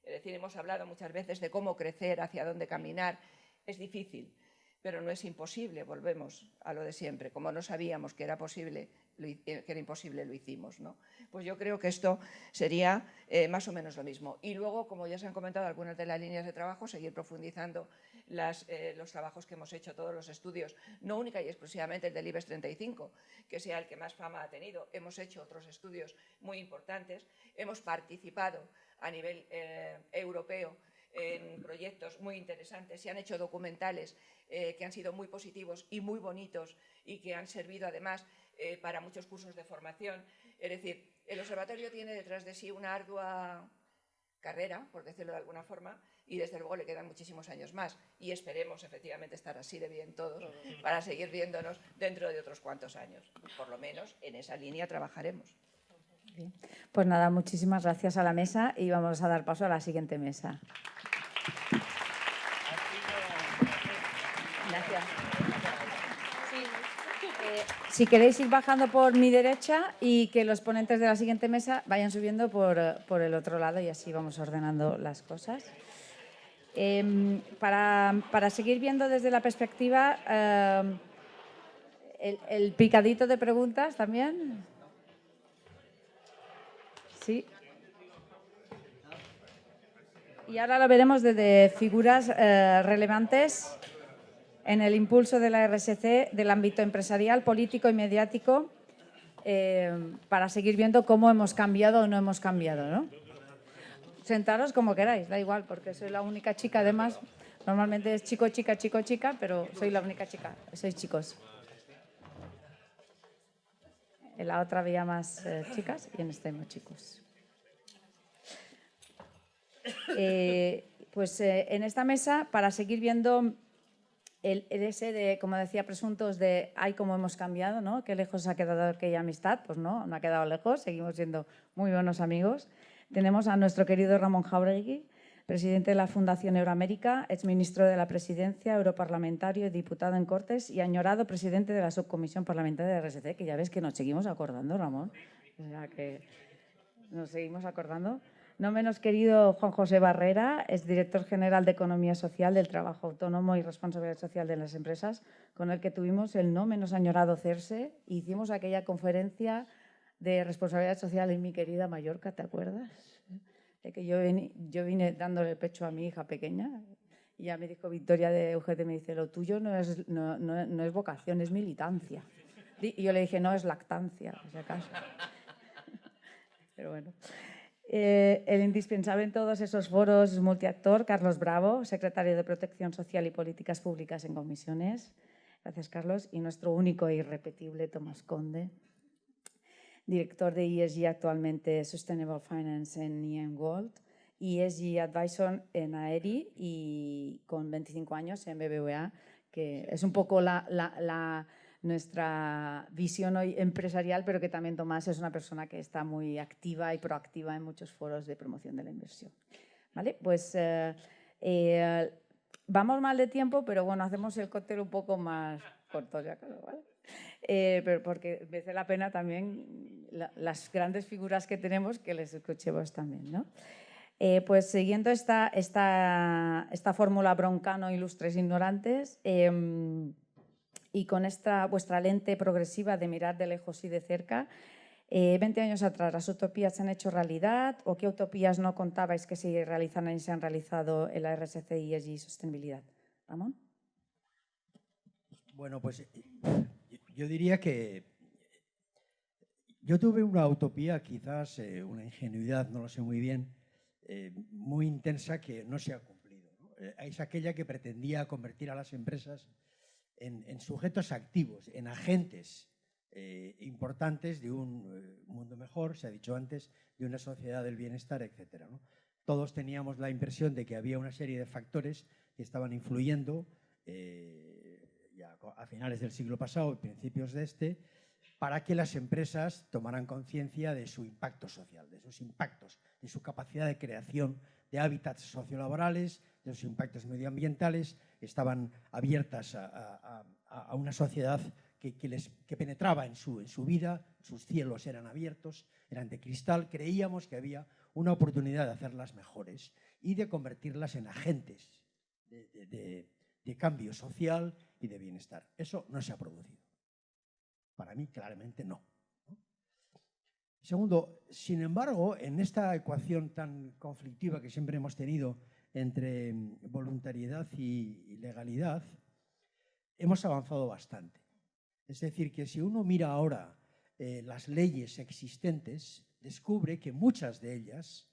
Es decir, hemos hablado muchas veces de cómo crecer, hacia dónde caminar. Es difícil, pero no es imposible, volvemos a lo de siempre. Como no sabíamos que era posible, que era imposible, lo hicimos, ¿no? Pues yo creo que esto sería más o menos lo mismo. Y luego, como ya se han comentado algunas de las líneas de trabajo, seguir profundizando los trabajos que hemos hecho, todos los estudios, no única y exclusivamente el del IBEX 35, que sea el que más fama ha tenido. Hemos hecho otros estudios muy importantes, hemos participado a nivel europeo en proyectos muy interesantes, se han hecho documentales que han sido muy positivos y muy bonitos y que han servido además para muchos cursos de formación. Es decir, el observatorio tiene detrás de sí una ardua carrera, por decirlo de alguna forma, y desde luego le quedan muchísimos años más y esperemos efectivamente estar así de bien todos para seguir viéndonos dentro de otros cuantos años. Por lo menos en esa línea trabajaremos. Bien. Pues nada, muchísimas gracias a la mesa y vamos a dar paso a la siguiente mesa. Gracias. Si queréis ir bajando por mi derecha y que los ponentes de la siguiente mesa vayan subiendo por el otro lado y así vamos ordenando las cosas. Para seguir viendo desde la perspectiva, el picadito de preguntas también. Sí. Y ahora lo veremos desde figuras relevantes en el impulso de la RSC del ámbito empresarial, político y mediático, para seguir viendo cómo hemos cambiado o no hemos cambiado, ¿no? Sentaros como queráis, da igual, porque soy la única chica, además, normalmente es chico, chica, pero soy la única chica, sois chicos. En la otra había más chicas y en esta hay más chicos. En esta mesa, para seguir viendo el ese de, como decía, presuntos de ay, cómo hemos cambiado, ¿no? Qué lejos ha quedado aquella amistad. Pues no ha quedado lejos, seguimos siendo muy buenos amigos. Tenemos a nuestro querido Ramón Jáuregui, presidente de la Fundación Euroamérica, exministro de la Presidencia, europarlamentario y diputado en Cortes y añorado presidente de la Subcomisión Parlamentaria de RSC, que ya ves que nos seguimos acordando, Ramón. O sea, que nos seguimos acordando. No menos querido Juan José Barrera, es director general de Economía Social, del Trabajo Autónomo y Responsabilidad Social de las Empresas, con el que tuvimos el no menos añorado CERSE. Hicimos aquella conferencia de responsabilidad social en mi querida Mallorca, ¿te acuerdas? De que yo vine dándole el pecho a mi hija pequeña y ya me dijo Victoria de UGT, me dice, lo tuyo no es vocación, es militancia. Y yo le dije, no, es lactancia, por si acaso. Pero bueno. El indispensable en todos esos foros multiactor, Carlos Bravo, secretario de Protección Social y Políticas Públicas en Comisiones. Gracias, Carlos. Y nuestro único e irrepetible Tomás Conde, director de ESG actualmente Sustainable Finance en IM World, ESG Advisor en AERI y con 25 años en BBVA, que es un poco nuestra visión hoy empresarial, pero que también Tomás es una persona que está muy activa y proactiva en muchos foros de promoción de la inversión. ¿Vale? Pues vamos mal de tiempo, pero bueno, hacemos el cóctel un poco más corto, ya claro, ¿vale? Pero porque merece la pena también las grandes figuras que tenemos que les escuchemos también, ¿no? Pues siguiendo esta fórmula Broncano, ilustres ignorantes, y con esta vuestra lente progresiva de mirar de lejos y de cerca, 20 años atrás, ¿las utopías se han hecho realidad o qué utopías no contabais que se realizan y se han realizado en la RSC, ESG y sostenibilidad? Ramón. Bueno, pues yo diría que yo tuve una utopía, quizás una ingenuidad, no lo sé muy bien, muy intensa que no se ha cumplido, ¿no? Es aquella que pretendía convertir a las empresas en sujetos activos, en agentes importantes de un mundo mejor, se ha dicho antes, de una sociedad del bienestar, etcétera, ¿no? Todos teníamos la impresión de que había una serie de factores que estaban influyendo ya a finales del siglo pasado y principios de este, para que las empresas tomaran conciencia de su impacto social, de sus impactos, de su capacidad de creación de hábitats sociolaborales, de sus impactos medioambientales, estaban abiertas a una sociedad que penetraba en su vida, sus cielos eran abiertos, eran de cristal. Creíamos que había una oportunidad de hacerlas mejores y de convertirlas en agentes de cambio social y de bienestar. Eso no se ha producido. Para mí, claramente no. Segundo, sin embargo, en esta ecuación tan conflictiva que siempre hemos tenido entre voluntariedad y legalidad, hemos avanzado bastante. Es decir, que si uno mira ahora las leyes existentes, descubre que muchas de ellas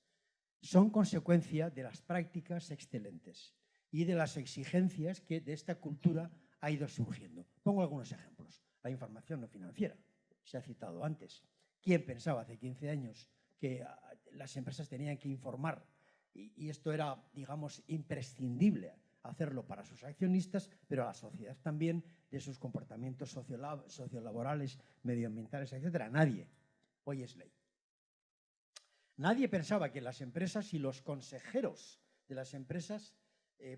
son consecuencia de las prácticas excelentes y de las exigencias que de esta cultura ha ido surgiendo. Pongo algunos ejemplos. La información no financiera, se ha citado antes. ¿Quién pensaba hace 15 años que las empresas tenían que informar? Y esto era, digamos, imprescindible hacerlo para sus accionistas, pero a la sociedad también, de sus comportamientos sociolaborales, medioambientales, etc. Nadie. Hoy es ley. Nadie pensaba que las empresas y los consejeros de las empresas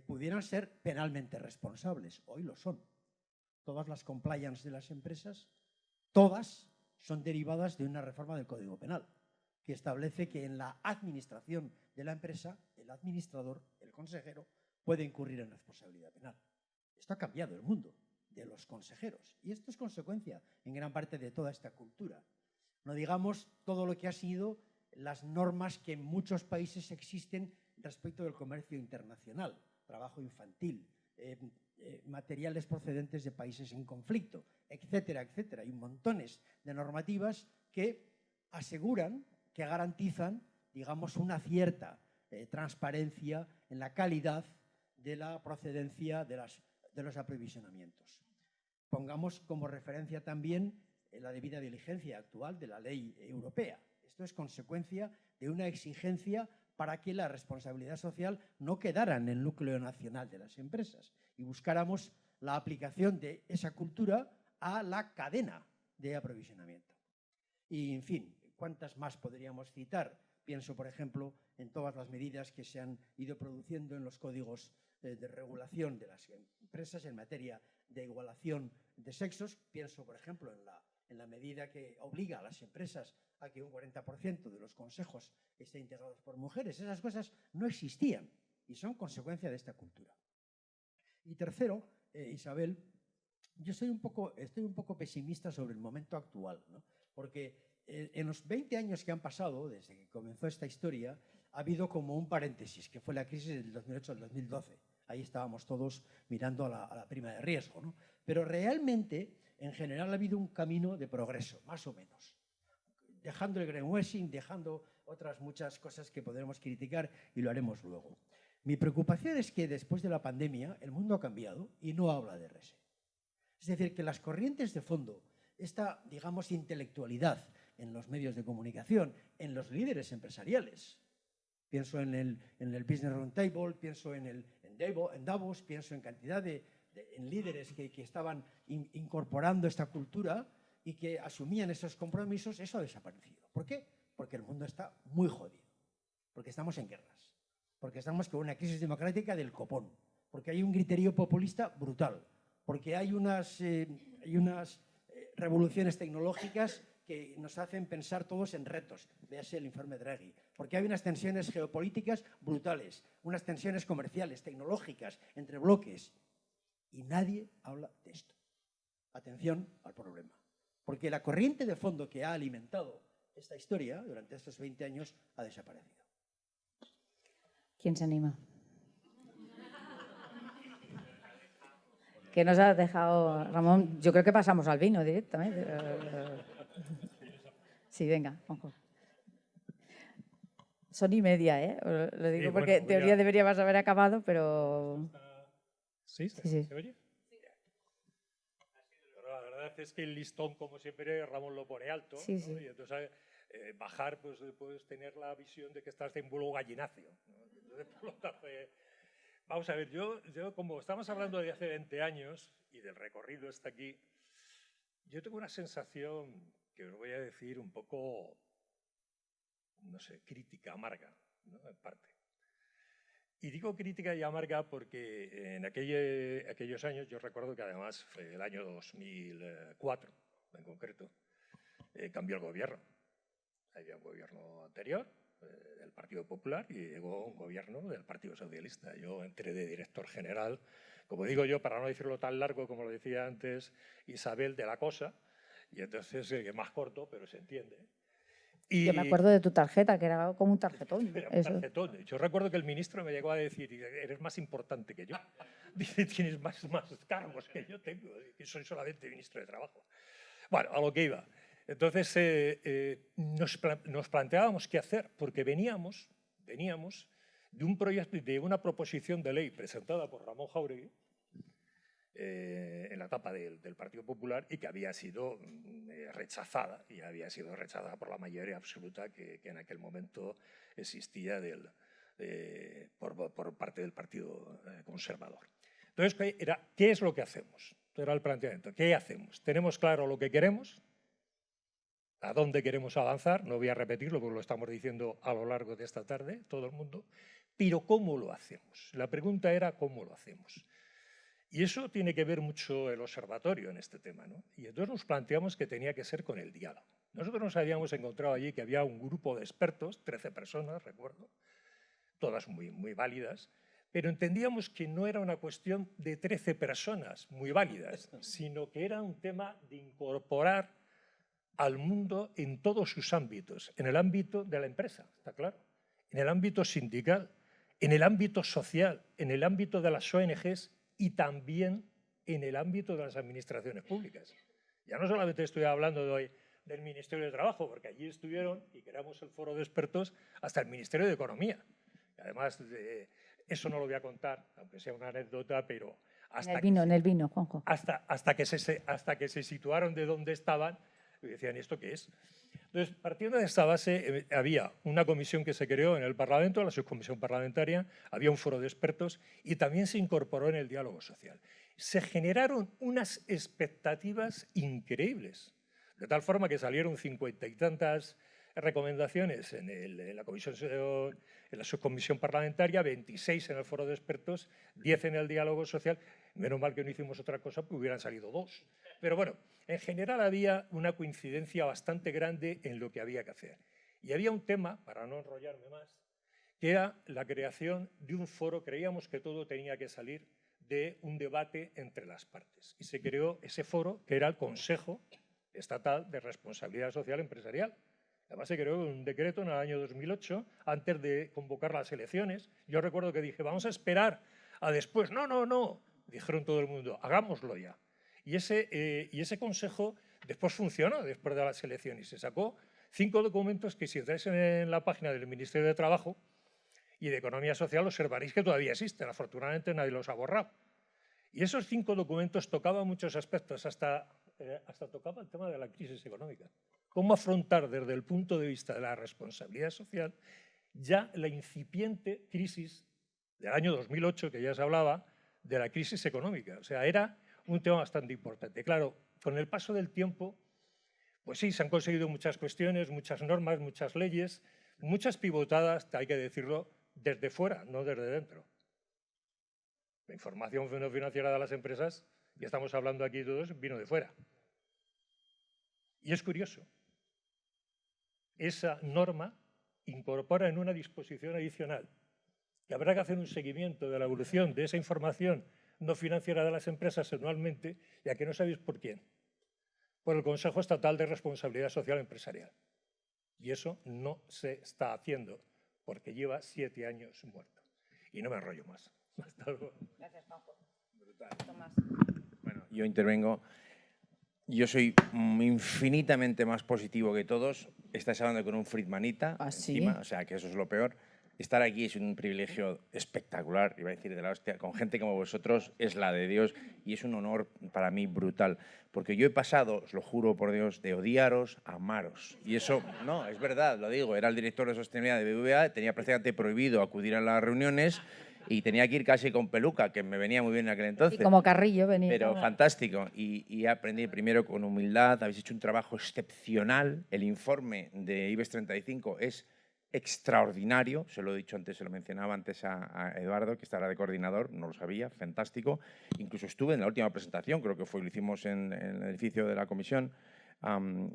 pudieran ser penalmente responsables. Hoy lo son. Todas las compliance de las empresas, todas son derivadas de una reforma del Código Penal, que establece que en la administración de la empresa, el administrador, el consejero, puede incurrir en responsabilidad penal. Esto ha cambiado el mundo de los consejeros y esto es consecuencia en gran parte de toda esta cultura. No digamos todo lo que ha sido las normas que en muchos países existen respecto del comercio internacional, trabajo infantil, materiales procedentes de países en conflicto, etcétera, etcétera. Hay montones de normativas que aseguran, que garantizan, digamos, una cierta transparencia en la calidad de la procedencia de los aprovisionamientos. Pongamos como referencia también la debida diligencia actual de la ley europea. Esto es consecuencia de una exigencia para que la responsabilidad social no quedara en el núcleo nacional de las empresas y buscáramos la aplicación de esa cultura a la cadena de aprovisionamiento. Y, en fin, ¿cuántas más podríamos citar? Pienso, por ejemplo, en todas las medidas que se han ido produciendo en los códigos de regulación de las empresas en materia de igualación de sexos. Pienso, por ejemplo, en la medida que obliga a las empresas a que un 40% de los consejos estén integrados por mujeres. Esas cosas no existían y son consecuencia de esta cultura. Y tercero, Isabel, yo estoy un poco pesimista sobre el momento actual, ¿no? Porque en los 20 años que han pasado, desde que comenzó esta historia, ha habido como un paréntesis, que fue la crisis del 2008 al 2012. Ahí estábamos todos mirando a la prima de riesgo, ¿no? Pero realmente, en general, ha habido un camino de progreso, más o menos. Dejando el greenwashing, dejando otras muchas cosas que podremos criticar y lo haremos luego. Mi preocupación es que después de la pandemia el mundo ha cambiado y no habla de RSE. Es decir, que las corrientes de fondo, esta, digamos, intelectualidad en los medios de comunicación, en los líderes empresariales, pienso en el Business Roundtable, pienso en Davos, pienso en cantidad en líderes que estaban incorporando esta cultura y que asumían esos compromisos, eso ha desaparecido. ¿Por qué? Porque el mundo está muy jodido, porque estamos en guerras, porque estamos con una crisis democrática del copón, porque hay un criterio populista brutal, porque hay unas revoluciones tecnológicas que nos hacen pensar todos en retos, véase el informe Draghi, porque hay unas tensiones geopolíticas brutales, unas tensiones comerciales, tecnológicas, entre bloques, y nadie habla de esto. Atención al problema, porque la corriente de fondo que ha alimentado esta historia durante estos 20 años ha desaparecido. ¿Quién se anima? Que nos ha dejado Ramón. Yo creo que pasamos al vino directamente. Sí, venga, Juanjo. Son y media, ¿eh? Lo digo porque en teoría deberíamos haber acabado, pero... ¿Sí? Sí. ¿Se oye? Pero la verdad es que el listón, como siempre, Ramón lo pone alto. Sí, ¿no? sí. Y entonces bajar, pues puedes tener la visión de que estás en vuelo gallinacio, ¿no? Entonces, por lo tanto, vamos a ver, yo como estamos hablando de hace 20 años y del recorrido hasta aquí, yo tengo una sensación que os voy a decir un poco, no sé, crítica, amarga, ¿no? En parte. Y digo crítica y amarga porque en aquellos años, yo recuerdo que además fue el año 2004, en concreto, cambió el gobierno. Había un gobierno anterior, del Partido Popular, y llegó un gobierno del Partido Socialista. Yo entré de director general, como digo yo, para no decirlo tan largo como lo decía antes Isabel, de la cosa, y entonces más corto, pero se entiende. Y yo me acuerdo de tu tarjeta, que era como un tarjetón. Era un tarjetón. Yo recuerdo que el ministro me llegó a decir, eres más importante que yo. Dice, tienes más cargos que yo tengo, que soy solamente ministro de Trabajo. Bueno, a lo que iba. Entonces, nos planteábamos qué hacer, porque veníamos de un proyecto, de una proposición de ley presentada por Ramón Jáuregui en la etapa del Partido Popular y que había sido rechazada, y había sido rechazada por la mayoría absoluta que en aquel momento existía por parte del Partido Conservador. Entonces, ¿qué es lo que hacemos? Era el planteamiento. ¿Qué hacemos? ¿Tenemos claro lo que queremos? ¿A dónde queremos avanzar? No voy a repetirlo porque lo estamos diciendo a lo largo de esta tarde, todo el mundo. Pero ¿cómo lo hacemos? La pregunta era ¿cómo lo hacemos? Y eso tiene que ver mucho el observatorio en este tema, ¿no? Y entonces nos planteamos que tenía que ser con el diálogo. Nosotros nos habíamos encontrado allí que había un grupo de expertos, 13 personas, recuerdo, todas muy, muy válidas, pero entendíamos que no era una cuestión de 13 personas muy válidas, sino que era un tema de incorporar al mundo en todos sus ámbitos, en el ámbito de la empresa, está claro, en el ámbito sindical, en el ámbito social, en el ámbito de las ONGs y también en el ámbito de las administraciones públicas. Ya no solamente estoy hablando de hoy del Ministerio de Trabajo, porque allí estuvieron, y creamos el foro de expertos, hasta el Ministerio de Economía. Y además, eso no lo voy a contar, aunque sea una anécdota, pero hasta en el vino, Juanjo. Hasta que se situaron de dónde estaban, y decían, ¿esto qué es? Entonces, partiendo de esta base, había una comisión que se creó en el Parlamento, la subcomisión parlamentaria, había un foro de expertos y también se incorporó en el diálogo social. Se generaron unas expectativas increíbles, de tal forma que salieron 50 y tantas recomendaciones en la comisión, en la subcomisión parlamentaria, 26 en el foro de expertos, 10 en el diálogo social. Menos mal que no hicimos otra cosa, porque hubieran salido 2. Pero bueno, en general había una coincidencia bastante grande en lo que había que hacer. Y había un tema, para no enrollarme más, que era la creación de un foro. Creíamos que todo tenía que salir de un debate entre las partes. Y se creó ese foro, que era el Consejo Estatal de Responsabilidad Social Empresarial. Además, se creó un decreto en el año 2008, antes de convocar las elecciones. Yo recuerdo que dije, vamos a esperar a después. No, no, no. Dijeron todo el mundo, hagámoslo ya. Y ese consejo después funcionó, después de las elecciones. Se sacó 5 documentos que, si entráis en la página del Ministerio de Trabajo y de Economía Social, observaréis que todavía existen. Afortunadamente nadie los ha borrado. Y esos 5 documentos tocaban muchos aspectos, hasta tocaba el tema de la crisis económica. Cómo afrontar desde el punto de vista de la responsabilidad social ya la incipiente crisis del año 2008, que ya se hablaba, de la crisis económica. O sea, era un tema bastante importante. Claro, con el paso del tiempo, pues sí, se han conseguido muchas cuestiones, muchas normas, muchas leyes, muchas pivotadas, hay que decirlo, desde fuera, no desde dentro. La información no financiera de las empresas, ya estamos hablando aquí todos, vino de fuera. Y es curioso, esa norma incorpora en una disposición adicional que habrá que hacer un seguimiento de la evolución de esa información no financiera de las empresas anualmente, ya que no sabéis por quién. Por el Consejo Estatal de Responsabilidad Social Empresarial. Y eso no se está haciendo, porque lleva 7 años muerto. Y no me enrollo más. Hasta luego. Gracias, Juanjo. Tomás. Bueno, yo intervengo. Yo soy infinitamente más positivo que todos. Estás hablando con un friedmanita encima, o sea que eso es lo peor. Estar aquí es un privilegio espectacular, iba a decir de la hostia, con gente como vosotros es la de Dios y es un honor para mí brutal. Porque yo he pasado, os lo juro por Dios, de odiaros a amaros. Y eso, no, es verdad, lo digo, era el director de sostenibilidad de BBVA, tenía prácticamente prohibido acudir a las reuniones y tenía que ir casi con peluca, que me venía muy bien en aquel entonces. Y como Carrillo venía. Pero fantástico. Y aprendí primero con humildad, habéis hecho un trabajo excepcional. El informe de IBEX 35 es extraordinario, se lo he dicho antes, se lo mencionaba antes a Eduardo, que estará de coordinador, no lo sabía, fantástico. Incluso estuve en la última presentación, creo que lo hicimos en el edificio de la comisión,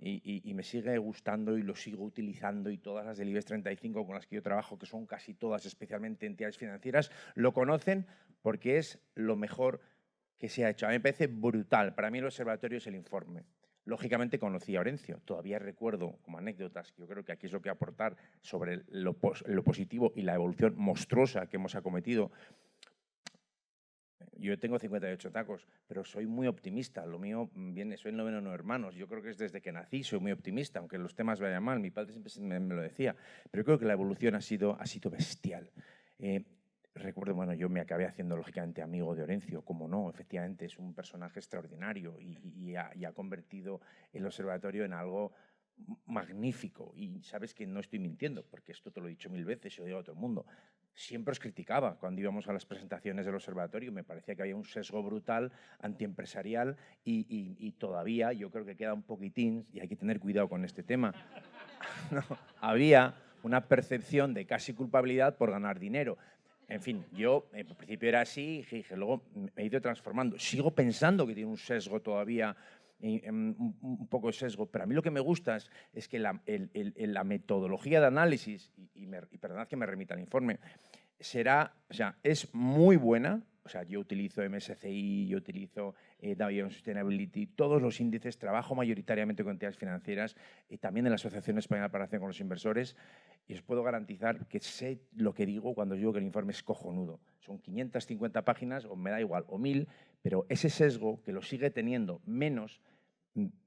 y me sigue gustando y lo sigo utilizando, y todas las del IBEX 35 con las que yo trabajo, que son casi todas, especialmente entidades financieras, lo conocen porque es lo mejor que se ha hecho. A mí me parece brutal. Para mí el observatorio es el informe. Lógicamente conocí a Orencio, todavía recuerdo como anécdotas, que yo creo que aquí es lo que aportar sobre lo positivo y la evolución monstruosa que hemos acometido. Yo tengo 58 tacos, pero soy muy optimista. Lo mío viene, soy el noveno de 9 hermanos. Yo creo que es desde que nací, soy muy optimista, aunque los temas vayan mal. Mi padre siempre me lo decía. Pero creo que la evolución ha sido bestial. Recuerdo, bueno, yo me acabé haciendo lógicamente amigo de Orencio, como no, efectivamente es un personaje extraordinario y ha convertido el observatorio en algo magnífico. Y sabes que no estoy mintiendo, porque esto te lo he dicho 1000 veces y lo digo a todo el mundo. Siempre os criticaba cuando íbamos a las presentaciones del observatorio, me parecía que había un sesgo brutal antiempresarial y todavía yo creo que queda un poquitín, y hay que tener cuidado con este tema. No, había una percepción de casi culpabilidad por ganar dinero. En fin, yo en principio era así, y luego me he ido transformando. Sigo pensando que tiene un sesgo todavía, un poco de sesgo, pero a mí lo que me gusta es que la metodología de análisis, y perdonad que me remita al informe, es muy buena. O sea, yo utilizo MSCI, yo utilizo Dow Jones Sustainability, todos los índices, trabajo mayoritariamente con entidades financieras y también en la Asociación Española para la Relación con los Inversores, y os puedo garantizar que sé lo que digo cuando digo que el informe es cojonudo. Son 550 páginas, o me da igual, o 1000, pero ese sesgo, que lo sigue teniendo menos,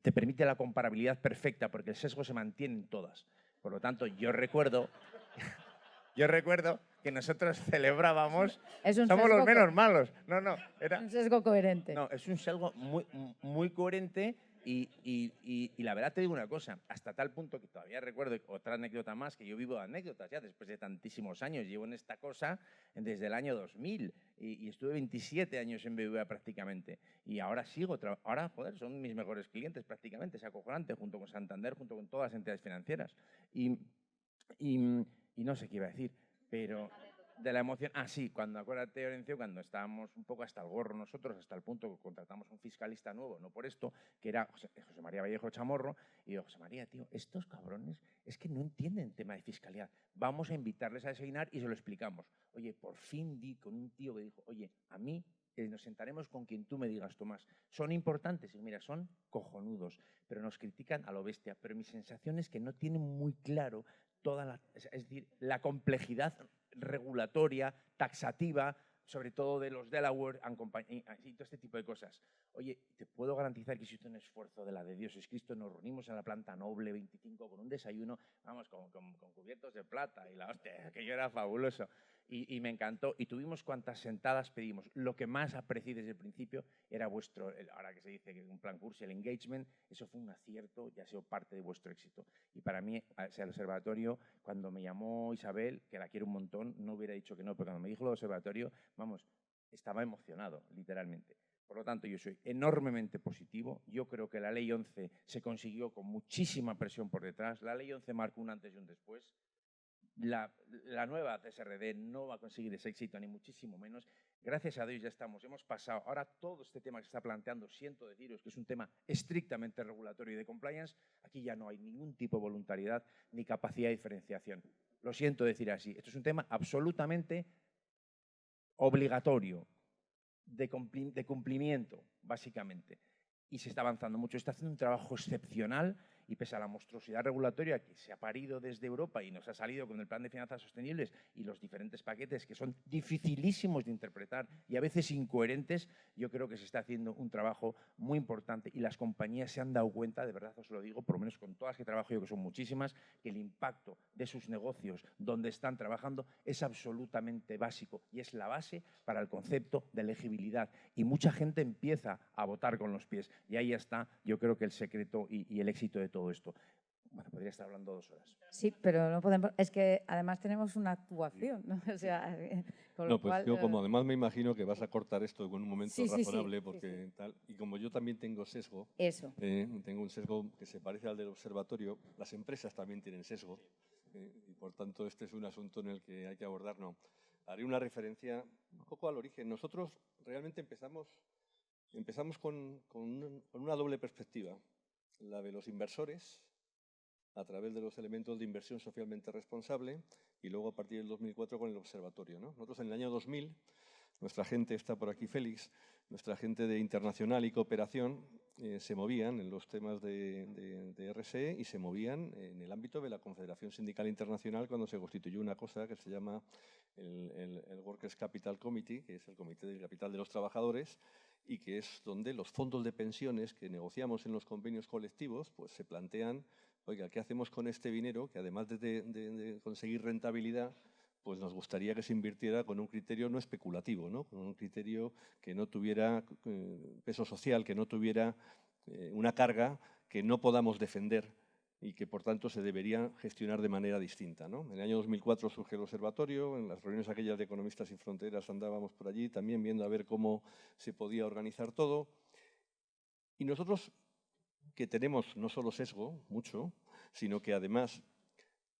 te permite la comparabilidad perfecta, porque el sesgo se mantiene en todas. Por lo tanto, yo recuerdo que nosotros celebrábamos, somos los menos malos. No, era un sesgo coherente. No, es un sesgo muy coherente y la verdad te digo una cosa, hasta tal punto que todavía recuerdo otra anécdota más, que yo vivo de anécdotas ya después de tantísimos años, llevo en esta cosa desde el año 2000 y estuve 27 años en BBVA prácticamente y ahora sigo, ahora joder, son mis mejores clientes prácticamente, es acojonante, junto con Santander, junto con todas las entidades financieras. Y no sé qué iba a decir, pero de la emoción. Ah, sí, acuérdate, Orencio, cuando estábamos un poco hasta el gorro nosotros, hasta el punto que contratamos un fiscalista nuevo, no por esto, que era José María Vallejo Chamorro, y digo, José María, tío, estos cabrones es que no entienden tema de fiscalidad. Vamos a invitarles a desayunar y se lo explicamos. Oye, por fin di con un tío que dijo, oye, a mí nos sentaremos con quien tú me digas, Tomás. Son importantes y mira, son cojonudos, pero nos critican a lo bestia. Pero mi sensación es que no tienen muy claro es decir, la complejidad regulatoria, taxativa, sobre todo de los Delaware y todo este tipo de cosas. Oye, te puedo garantizar que si un esfuerzo de la de Dios es Cristo, nos reunimos en la planta Noble 25 con un desayuno, vamos, con cubiertos de plata y la hostia, aquello era fabuloso. Y me encantó. Y tuvimos cuantas sentadas pedimos. Lo que más aprecié desde el principio era ahora que se dice que un plan curso, el engagement, eso fue un acierto y ha sido parte de vuestro éxito. Y para mí, el observatorio, cuando me llamó Isabel, que la quiero un montón, no hubiera dicho que no, pero cuando me dijo el observatorio, vamos, estaba emocionado, literalmente. Por lo tanto, yo soy enormemente positivo. Yo creo que la Ley 11 se consiguió con muchísima presión por detrás. La Ley 11 marcó un antes y un después. La nueva CSRD no va a conseguir ese éxito, ni muchísimo menos. Gracias a Dios ya hemos pasado. Ahora todo este tema que se está planteando, siento deciros que es un tema estrictamente regulatorio y de compliance, aquí ya no hay ningún tipo de voluntariedad ni capacidad de diferenciación. Lo siento decir así. Esto es un tema absolutamente obligatorio, de cumplimiento, básicamente. Y se está avanzando mucho. Está haciendo un trabajo excepcional y pese a la monstruosidad regulatoria que se ha parido desde Europa y nos ha salido con el Plan de Finanzas Sostenibles y los diferentes paquetes que son dificilísimos de interpretar y a veces incoherentes, yo creo que se está haciendo un trabajo muy importante y las compañías se han dado cuenta, de verdad os lo digo, por lo menos con todas las que trabajo yo, que son muchísimas, que el impacto de sus negocios donde están trabajando es absolutamente básico y es la base para el concepto de elegibilidad. Y mucha gente empieza a votar con los pies y ahí está, yo creo que el secreto y el éxito de todo esto. Bueno, podría estar hablando 2 horas. Sí, pero no podemos. Es que además tenemos una actuación, ¿no? O sea, con lo pues cual, yo como además me imagino que vas a cortar esto en un momento sí, razonable, porque tal, y como yo también tengo sesgo, tengo un sesgo que se parece al del observatorio, las empresas también tienen sesgo, y por tanto este es un asunto en el que hay que abordar. No, haré una referencia un poco al origen. Nosotros realmente empezamos con una doble perspectiva, la de los inversores, a través de los elementos de inversión socialmente responsable y luego a partir del 2004 con el observatorio, ¿no? Nosotros en el año 2000, nuestra gente, está por aquí Félix, nuestra gente de internacional y cooperación se movían en los temas de RSE y se movían en el ámbito de la Confederación Sindical Internacional cuando se constituyó una cosa que se llama el Workers' Capital Committee, que es el Comité del Capital de los Trabajadores, y que es donde los fondos de pensiones que negociamos en los convenios colectivos pues se plantean, oiga, ¿qué hacemos con este dinero que además de conseguir rentabilidad, pues nos gustaría que se invirtiera con un criterio no especulativo, ¿no? Con un criterio que no tuviera peso social, que no tuviera una carga que no podamos defender y que, por tanto, se debería gestionar de manera distinta, ¿no? En el año 2004 surge el observatorio, en las reuniones aquellas de Economistas Sin Fronteras andábamos por allí también viendo a ver cómo se podía organizar todo. Y nosotros, que tenemos no solo sesgo, mucho, sino que además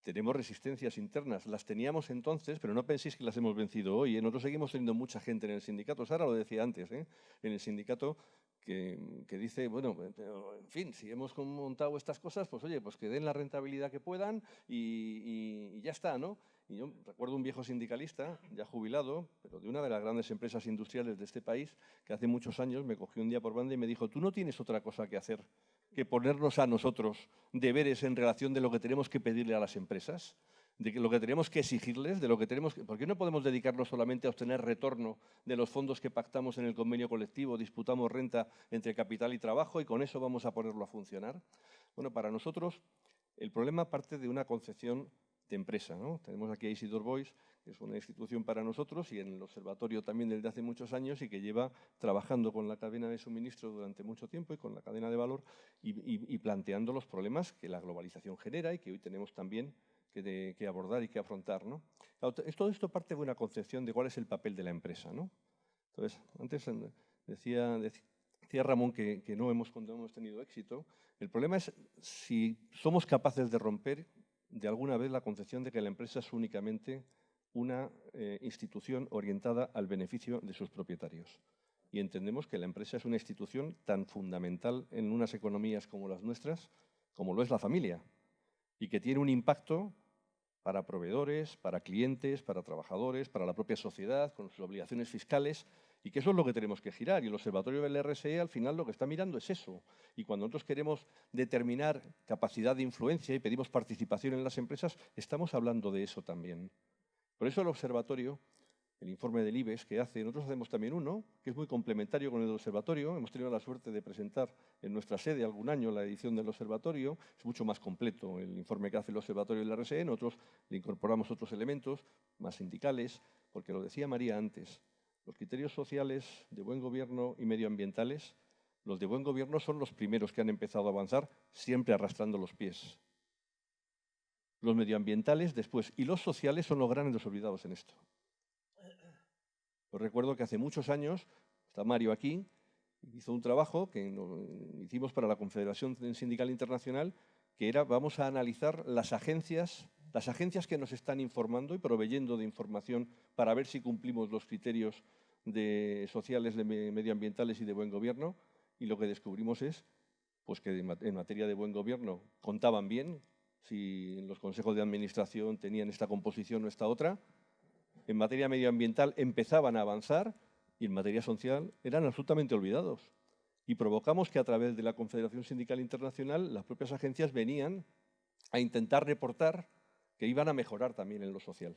tenemos resistencias internas. Las teníamos entonces, pero no penséis que las hemos vencido hoy, ¿eh? Nosotros seguimos teniendo mucha gente en el sindicato. Sara lo decía antes, ¿eh? En el sindicato que dice, bueno, pero, en fin, si hemos montado estas cosas, pues oye, pues que den la rentabilidad que puedan y ya está, ¿no? Y yo recuerdo un viejo sindicalista, ya jubilado, pero de una de las grandes empresas industriales de este país, que hace muchos años me cogió un día por banda y me dijo, tú no tienes otra cosa que hacer que ponernos a nosotros deberes en relación de lo que tenemos que pedirle a las empresas, de lo que tenemos que exigirles, de lo que tenemos que... ¿Por qué no podemos dedicarnos solamente a obtener retorno de los fondos que pactamos en el convenio colectivo, disputamos renta entre capital y trabajo y con eso vamos a ponerlo a funcionar? Bueno, para nosotros el problema parte de una concepción de empresa, ¿no? Tenemos aquí a Isidore Boys, que es una institución para nosotros y en el observatorio también desde hace muchos años y que lleva trabajando con la cadena de suministro durante mucho tiempo y con la cadena de valor y planteando los problemas que la globalización genera y que hoy tenemos también que abordar y que afrontar, ¿no? Todo esto parte de una concepción de cuál es el papel de la empresa, ¿no? Entonces, antes decía Ramón que no hemos tenido éxito. El problema es si somos capaces de romper de alguna vez la concepción de que la empresa es únicamente una institución orientada al beneficio de sus propietarios. Y entendemos que la empresa es una institución tan fundamental en unas economías como las nuestras, como lo es la familia, y que tiene un impacto para proveedores, para clientes, para trabajadores, para la propia sociedad, con sus obligaciones fiscales, y que eso es lo que tenemos que girar. Y el Observatorio del RSE al final lo que está mirando es eso. Y cuando nosotros queremos determinar capacidad de influencia y pedimos participación en las empresas, estamos hablando de eso también. Por eso el Observatorio, el informe del IBEX que hace, nosotros hacemos también uno, que es muy complementario con el Observatorio. Hemos tenido la suerte de presentar en nuestra sede algún año la edición del Observatorio. Es mucho más completo el informe que hace el Observatorio del RSE. Nosotros le incorporamos otros elementos más sindicales, porque lo decía María antes, los criterios sociales de buen gobierno y medioambientales, los de buen gobierno son los primeros que han empezado a avanzar, siempre arrastrando los pies. Los medioambientales después, y los sociales son los grandes olvidados en esto. Os recuerdo que hace muchos años, está Mario aquí, hizo un trabajo que hicimos para la Confederación Sindical Internacional, que era, vamos a analizar las agencias que nos están informando y proveyendo de información para ver si cumplimos los criterios sociales, medioambientales y de buen gobierno. Y lo que descubrimos es pues, que en materia de buen gobierno contaban bien, si los consejos de administración tenían esta composición o esta otra. En materia medioambiental empezaban a avanzar y en materia social eran absolutamente olvidados. Y provocamos que a través de la Confederación Sindical Internacional las propias agencias venían a intentar reportar que iban a mejorar también en lo social,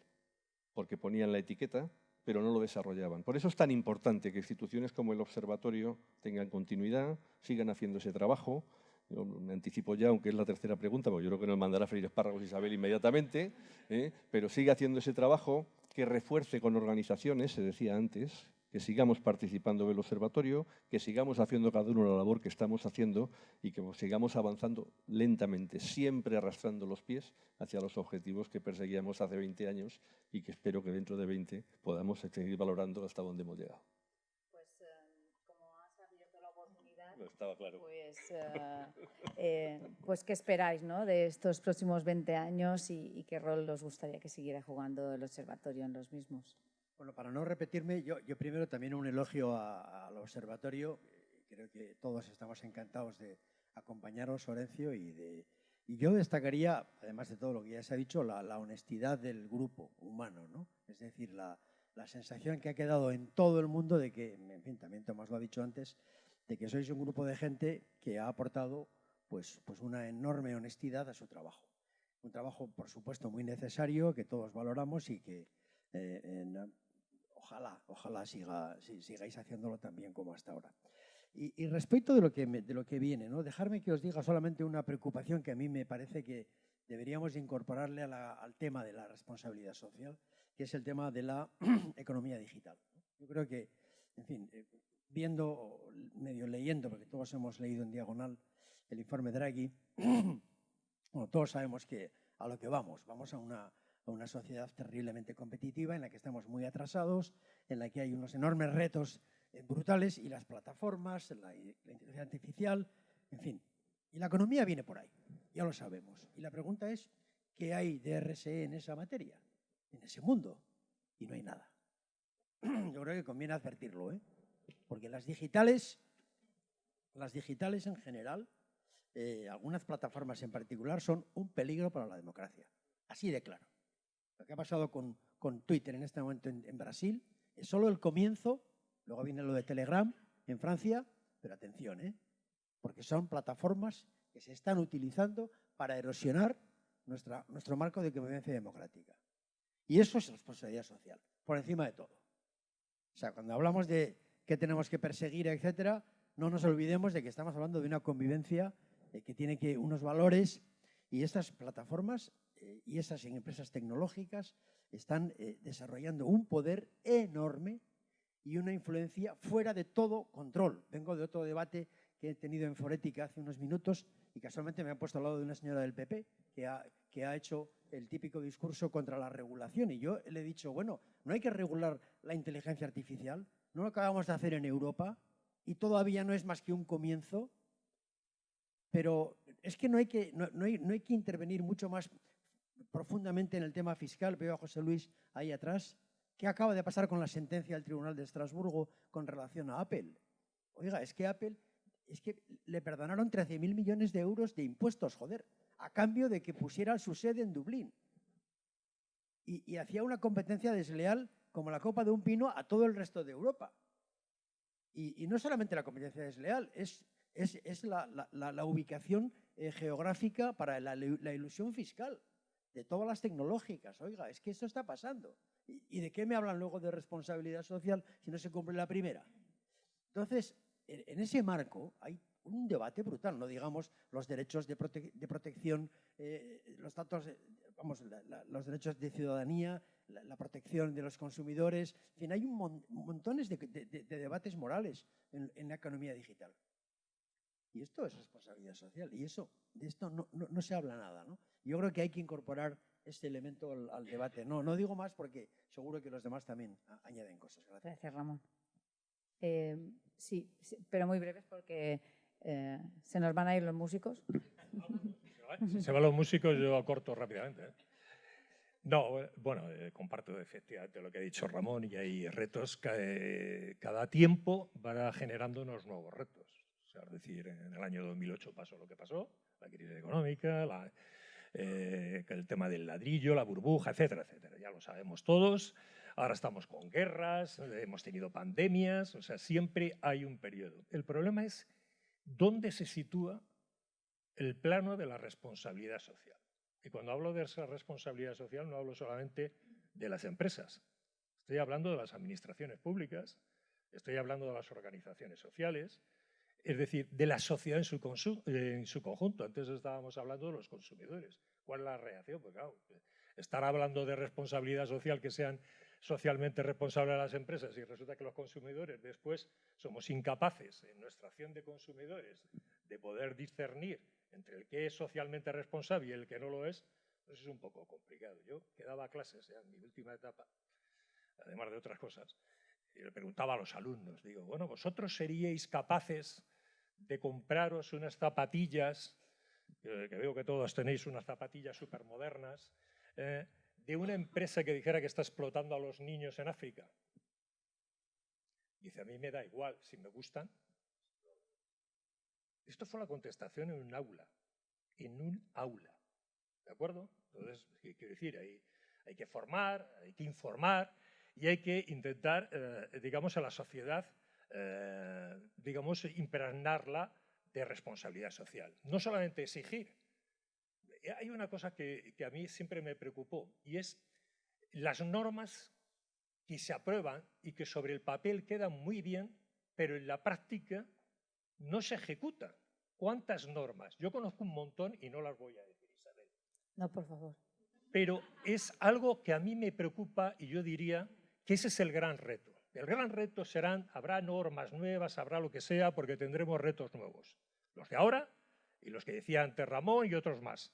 porque ponían la etiqueta, pero no lo desarrollaban. Por eso es tan importante que instituciones como el Observatorio tengan continuidad, sigan haciendo ese trabajo. Yo me anticipo ya, aunque es la tercera pregunta, porque yo creo que nos mandará a freír espárragos Isabel inmediatamente, pero sigue haciendo ese trabajo que refuerce con organizaciones, se decía antes, que sigamos participando del observatorio, que sigamos haciendo cada uno la labor que estamos haciendo y que sigamos avanzando lentamente, siempre arrastrando los pies hacia los objetivos que perseguíamos hace 20 años y que espero que dentro de 20 podamos seguir valorando hasta dónde hemos llegado. Pues como has abierto la oportunidad, no estaba claro. Pues ¿qué esperáis, ¿no?, de estos próximos 20 años y qué rol os gustaría que siguiera jugando el observatorio en los mismos? Bueno, para no repetirme, yo primero también un elogio al observatorio. Creo que todos estamos encantados de acompañaros, Orencio, y yo destacaría, además de todo lo que ya se ha dicho, la honestidad del grupo humano, ¿no? Es decir, la sensación que ha quedado en todo el mundo de que, en fin, también Tomás lo ha dicho antes, de que sois un grupo de gente que ha aportado pues una enorme honestidad a su trabajo. Un trabajo, por supuesto, muy necesario, que todos valoramos y que ojalá sigáis haciéndolo tan bien como hasta ahora. Y respecto de lo que viene, ¿no?, dejarme que os diga solamente una preocupación que a mí me parece que deberíamos incorporarle al tema de la responsabilidad social, que es el tema de la economía digital. Yo creo que, en fin, viendo, medio leyendo, porque todos hemos leído en diagonal el informe Draghi, bueno, todos sabemos que a lo que vamos a una sociedad terriblemente competitiva en la que estamos muy atrasados, en la que hay unos enormes retos brutales y las plataformas, la inteligencia artificial, en fin. Y la economía viene por ahí, ya lo sabemos. Y la pregunta es, ¿qué hay de RSE en esa materia, en ese mundo? Y no hay nada. Yo creo que conviene advertirlo, porque las digitales en general, algunas plataformas en particular, son un peligro para la democracia. Así de claro. Lo que ha pasado con Twitter en este momento en Brasil es solo el comienzo. Luego viene lo de Telegram en Francia, pero atención, porque son plataformas que se están utilizando para erosionar nuestro marco de convivencia democrática. Y eso es responsabilidad social, por encima de todo. O sea, cuando hablamos de qué tenemos que perseguir, etcétera, no nos olvidemos de que estamos hablando de una convivencia que tiene unos valores, y estas plataformas y esas empresas tecnológicas están desarrollando un poder enorme y una influencia fuera de todo control. Vengo de otro debate que he tenido en Forética hace unos minutos y casualmente me han puesto al lado de una señora del PP que ha hecho el típico discurso contra la regulación, y yo le he dicho, bueno, no hay que regular la inteligencia artificial, no lo acabamos de hacer en Europa y todavía no es más que un comienzo, pero es que no hay que intervenir mucho más profundamente en el tema fiscal. Veo a José Luis ahí atrás. ¿Qué acaba de pasar con la sentencia del Tribunal de Estrasburgo con relación a Apple? Oiga, es que Apple le perdonaron 13.000 millones de euros de impuestos, joder, a cambio de que pusiera su sede en Dublín. Y hacía una competencia desleal como la copa de un pino a todo el resto de Europa. Y no solamente la competencia desleal, es la ubicación geográfica para la ilusión fiscal de todas las tecnológicas. Oiga, es que esto está pasando. ¿Y de qué me hablan luego de responsabilidad social si no se cumple la primera? Entonces, en ese marco hay un debate brutal, no digamos los derechos de protección, los datos, los derechos de ciudadanía, la protección de los consumidores, en fin, hay montones de debates morales en la economía digital. Y esto es responsabilidad social, y de esto no se habla nada, ¿no? Yo creo que hay que incorporar este elemento al debate. No digo más porque seguro que los demás también añaden cosas. Gracias, Ramón. Sí, pero muy breves porque se nos van a ir los músicos. Si se van los músicos, yo acorto rápidamente. No, bueno, comparto efectivamente lo que ha dicho Ramón, y hay retos que cada tiempo van generando unos nuevos retos. O sea, es decir, en el año 2008 pasó lo que pasó, la crisis económica, el tema del ladrillo, la burbuja, etcétera, etcétera. Ya lo sabemos todos. Ahora estamos con guerras, hemos tenido pandemias, o sea, siempre hay un periodo. El problema es dónde se sitúa el plano de la responsabilidad social. Y cuando hablo de esa responsabilidad social no hablo solamente de las empresas. Estoy hablando de las administraciones públicas, estoy hablando de las organizaciones sociales, es decir, de la sociedad en su conjunto. Antes estábamos hablando de los consumidores. ¿Cuál es la reacción? Pues claro, estar hablando de responsabilidad social, que sean socialmente responsables las empresas, y resulta que los consumidores después somos incapaces en nuestra acción de consumidores de poder discernir entre el que es socialmente responsable y el que no lo es, pues es un poco complicado. Yo que daba clases en mi última etapa, además de otras cosas, y le preguntaba a los alumnos, digo, bueno, ¿vosotros seríais capaces de compraros unas zapatillas, que veo que todos tenéis unas zapatillas supermodernas, de una empresa que dijera que está explotando a los niños en África? Dice, a mí me da igual, si me gustan. Esto fue la contestación en un aula. En un aula. ¿De acuerdo? Entonces, ¿qué quiero decir? Hay que formar, hay que informar y hay que intentar, digamos, a la sociedad, digamos, impregnarla de responsabilidad social. No solamente exigir. Hay una cosa que a mí siempre me preocupó, y es las normas que se aprueban y que sobre el papel quedan muy bien, pero en la práctica no se ejecutan. ¿Cuántas normas? Yo conozco un montón y no las voy a decir, Isabel. No, por favor. Pero es algo que a mí me preocupa, y yo diría que ese es el gran reto. El gran reto habrá normas nuevas, habrá lo que sea, porque tendremos retos nuevos. Los de ahora y los que decía antes Ramón y otros más.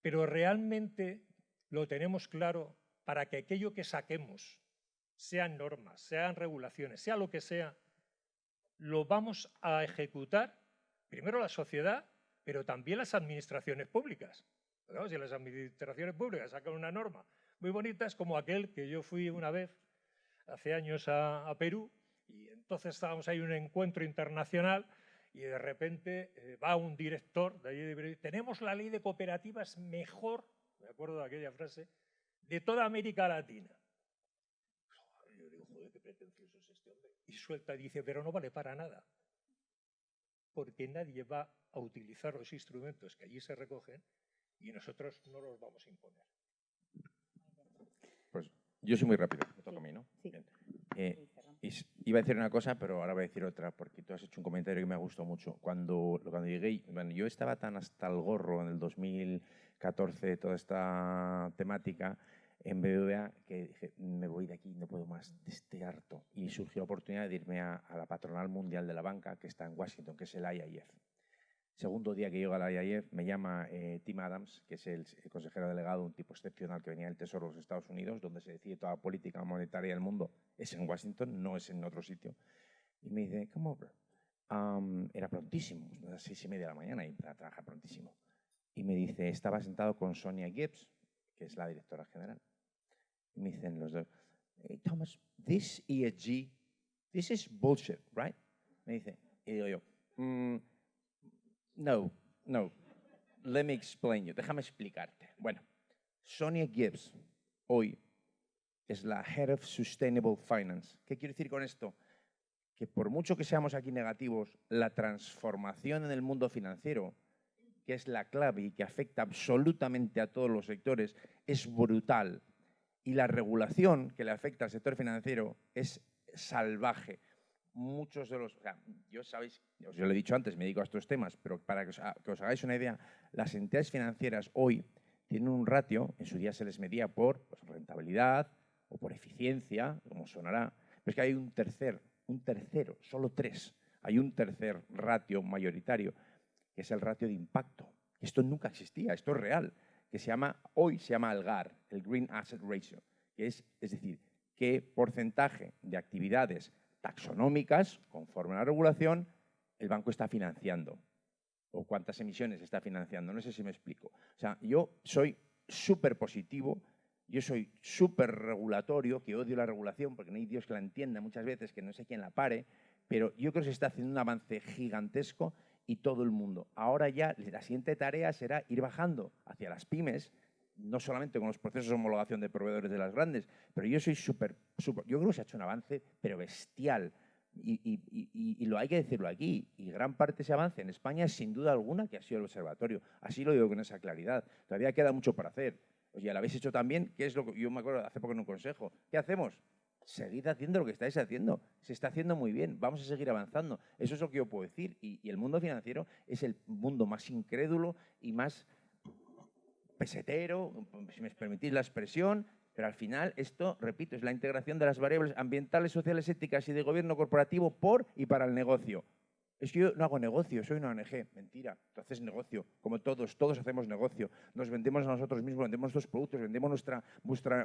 Pero realmente lo tenemos claro para que aquello que saquemos, sean normas, sean regulaciones, sea lo que sea, lo vamos a ejecutar primero la sociedad, pero también las administraciones públicas. Pero si las administraciones públicas sacan una norma muy bonita, es como aquel que yo fui una vez, hace años, a Perú, y entonces estábamos ahí en un encuentro internacional y de repente va un director de allí de Perú, tenemos la ley de cooperativas mejor, me acuerdo de aquella frase, de toda América Latina. Yo digo, joder, qué pretencioso es este hombre. Y suelta y dice, pero no vale para nada, porque nadie va a utilizar los instrumentos que allí se recogen y nosotros no los vamos a imponer. Pues yo soy muy rápido, me toca a mí, ¿no? Sí. Iba a decir una cosa, pero ahora voy a decir otra, porque tú has hecho un comentario que me ha gustado mucho. Cuando llegué, bueno, yo estaba tan hasta el gorro en el 2014, toda esta temática, en BBVA, que dije, me voy de aquí, no puedo más, estoy harto. Y surgió la oportunidad de irme a la Patronal Mundial de la Banca, que está en Washington, que es el IIF. Segundo día que llego al IIF, me llama Tim Adams, que es el consejero delegado, un tipo excepcional que venía del Tesoro de los Estados Unidos, donde se decide toda la política monetaria del mundo. Es en Washington, no es en otro sitio. Y me dice, come over. Era prontísimo, a las 6:30 de la mañana, y para trabajar prontísimo. Y me dice, estaba sentado con Sonia Gibbs, que es la directora general. Y me dicen los dos, hey, Thomas, this ESG, this is bullshit, right? Me dice, y digo yo, no, let me explain you, déjame explicarte. Bueno, Sonia Gibbs, hoy, es la Head of Sustainable Finance. ¿Qué quiero decir con esto? Que por mucho que seamos aquí negativos, la transformación en el mundo financiero, que es la clave y que afecta absolutamente a todos los sectores, es brutal. Y la regulación que le afecta al sector financiero es salvaje. Muchos de los... O sea, yo sabéis, os lo he dicho antes, me dedico a estos temas, pero para que os hagáis una idea, las entidades financieras hoy tienen un ratio, en su día se les medía por rentabilidad o por eficiencia, como sonará, pero es que hay un tercero, solo 3. Hay un tercer ratio mayoritario, que es el ratio de impacto. Esto nunca existía, esto es real, que hoy se llama el GAR, el Green Asset Ratio, que es decir, qué porcentaje de actividades taxonómicas, conforme a la regulación, el banco está financiando, o cuántas emisiones está financiando. No sé si me explico. O sea, yo soy súper positivo, yo soy súper regulatorio, que odio la regulación porque no hay Dios que la entienda muchas veces, que no sé quién la pare, pero yo creo que se está haciendo un avance gigantesco y todo el mundo. Ahora ya la siguiente tarea será ir bajando hacia las pymes, no solamente con los procesos de homologación de proveedores de las grandes, pero yo soy yo creo que se ha hecho un avance, pero bestial. Y lo hay que decirlo aquí. Y gran parte de ese avance en España es sin duda alguna que ha sido el observatorio. Así lo digo con esa claridad. Todavía queda mucho por hacer. Oye, lo habéis hecho también, ¿qué es lo que yo me acuerdo hace poco en un consejo? ¿Qué hacemos? Seguid haciendo lo que estáis haciendo. Se está haciendo muy bien. Vamos a seguir avanzando. Eso es lo que yo puedo decir. Y el mundo financiero es el mundo más incrédulo y más pesetero, si me permitís la expresión, pero al final esto, repito, es la integración de las variables ambientales, sociales, éticas y de gobierno corporativo por y para el negocio. Es que yo no hago negocio, soy una ONG. Mentira, tú haces negocio, como todos hacemos negocio. Nos vendemos a nosotros mismos, vendemos nuestros productos, vendemos nuestra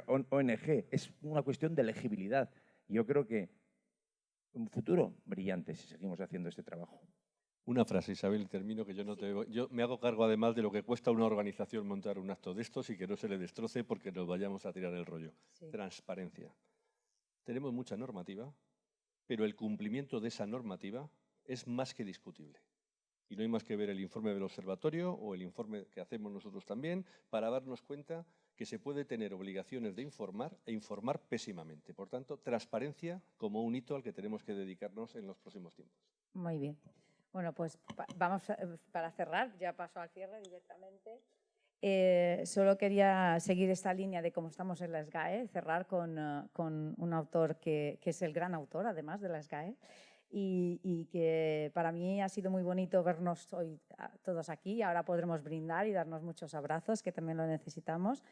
ONG. Es una cuestión de legibilidad. Y yo creo que un futuro brillante si seguimos haciendo este trabajo. Una frase, Isabel, termino, que yo me hago cargo además de lo que cuesta a una organización montar un acto de estos y que no se le destroce porque nos vayamos a tirar el rollo. Sí. Transparencia. Tenemos mucha normativa, pero el cumplimiento de esa normativa es más que discutible. Y no hay más que ver el informe del observatorio o el informe que hacemos nosotros también para darnos cuenta que se puede tener obligaciones de informar e informar pésimamente. Por tanto, transparencia como un hito al que tenemos que dedicarnos en los próximos tiempos. Muy bien. Bueno, pues vamos para cerrar, ya paso al cierre directamente. Solo quería seguir esta línea de cómo estamos en la SGAE, cerrar con un autor que es el gran autor, además, de la SGAE, y que para mí ha sido muy bonito vernos hoy todos aquí. Ahora podremos brindar y darnos muchos abrazos, que también lo necesitamos,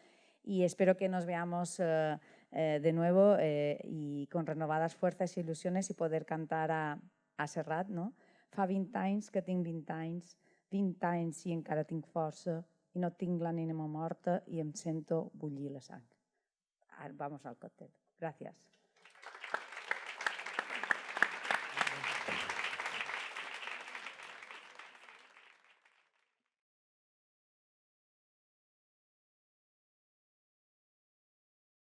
y espero que nos veamos de nuevo y con renovadas fuerzas e ilusiones y poder cantar a Serrat, no? Fa 20 anys que tinc 20 anys, 20 anys i encara tinc força i no tinc l'ànima morta i em sento bullir la sang. Vamos al cóctel. Gracias.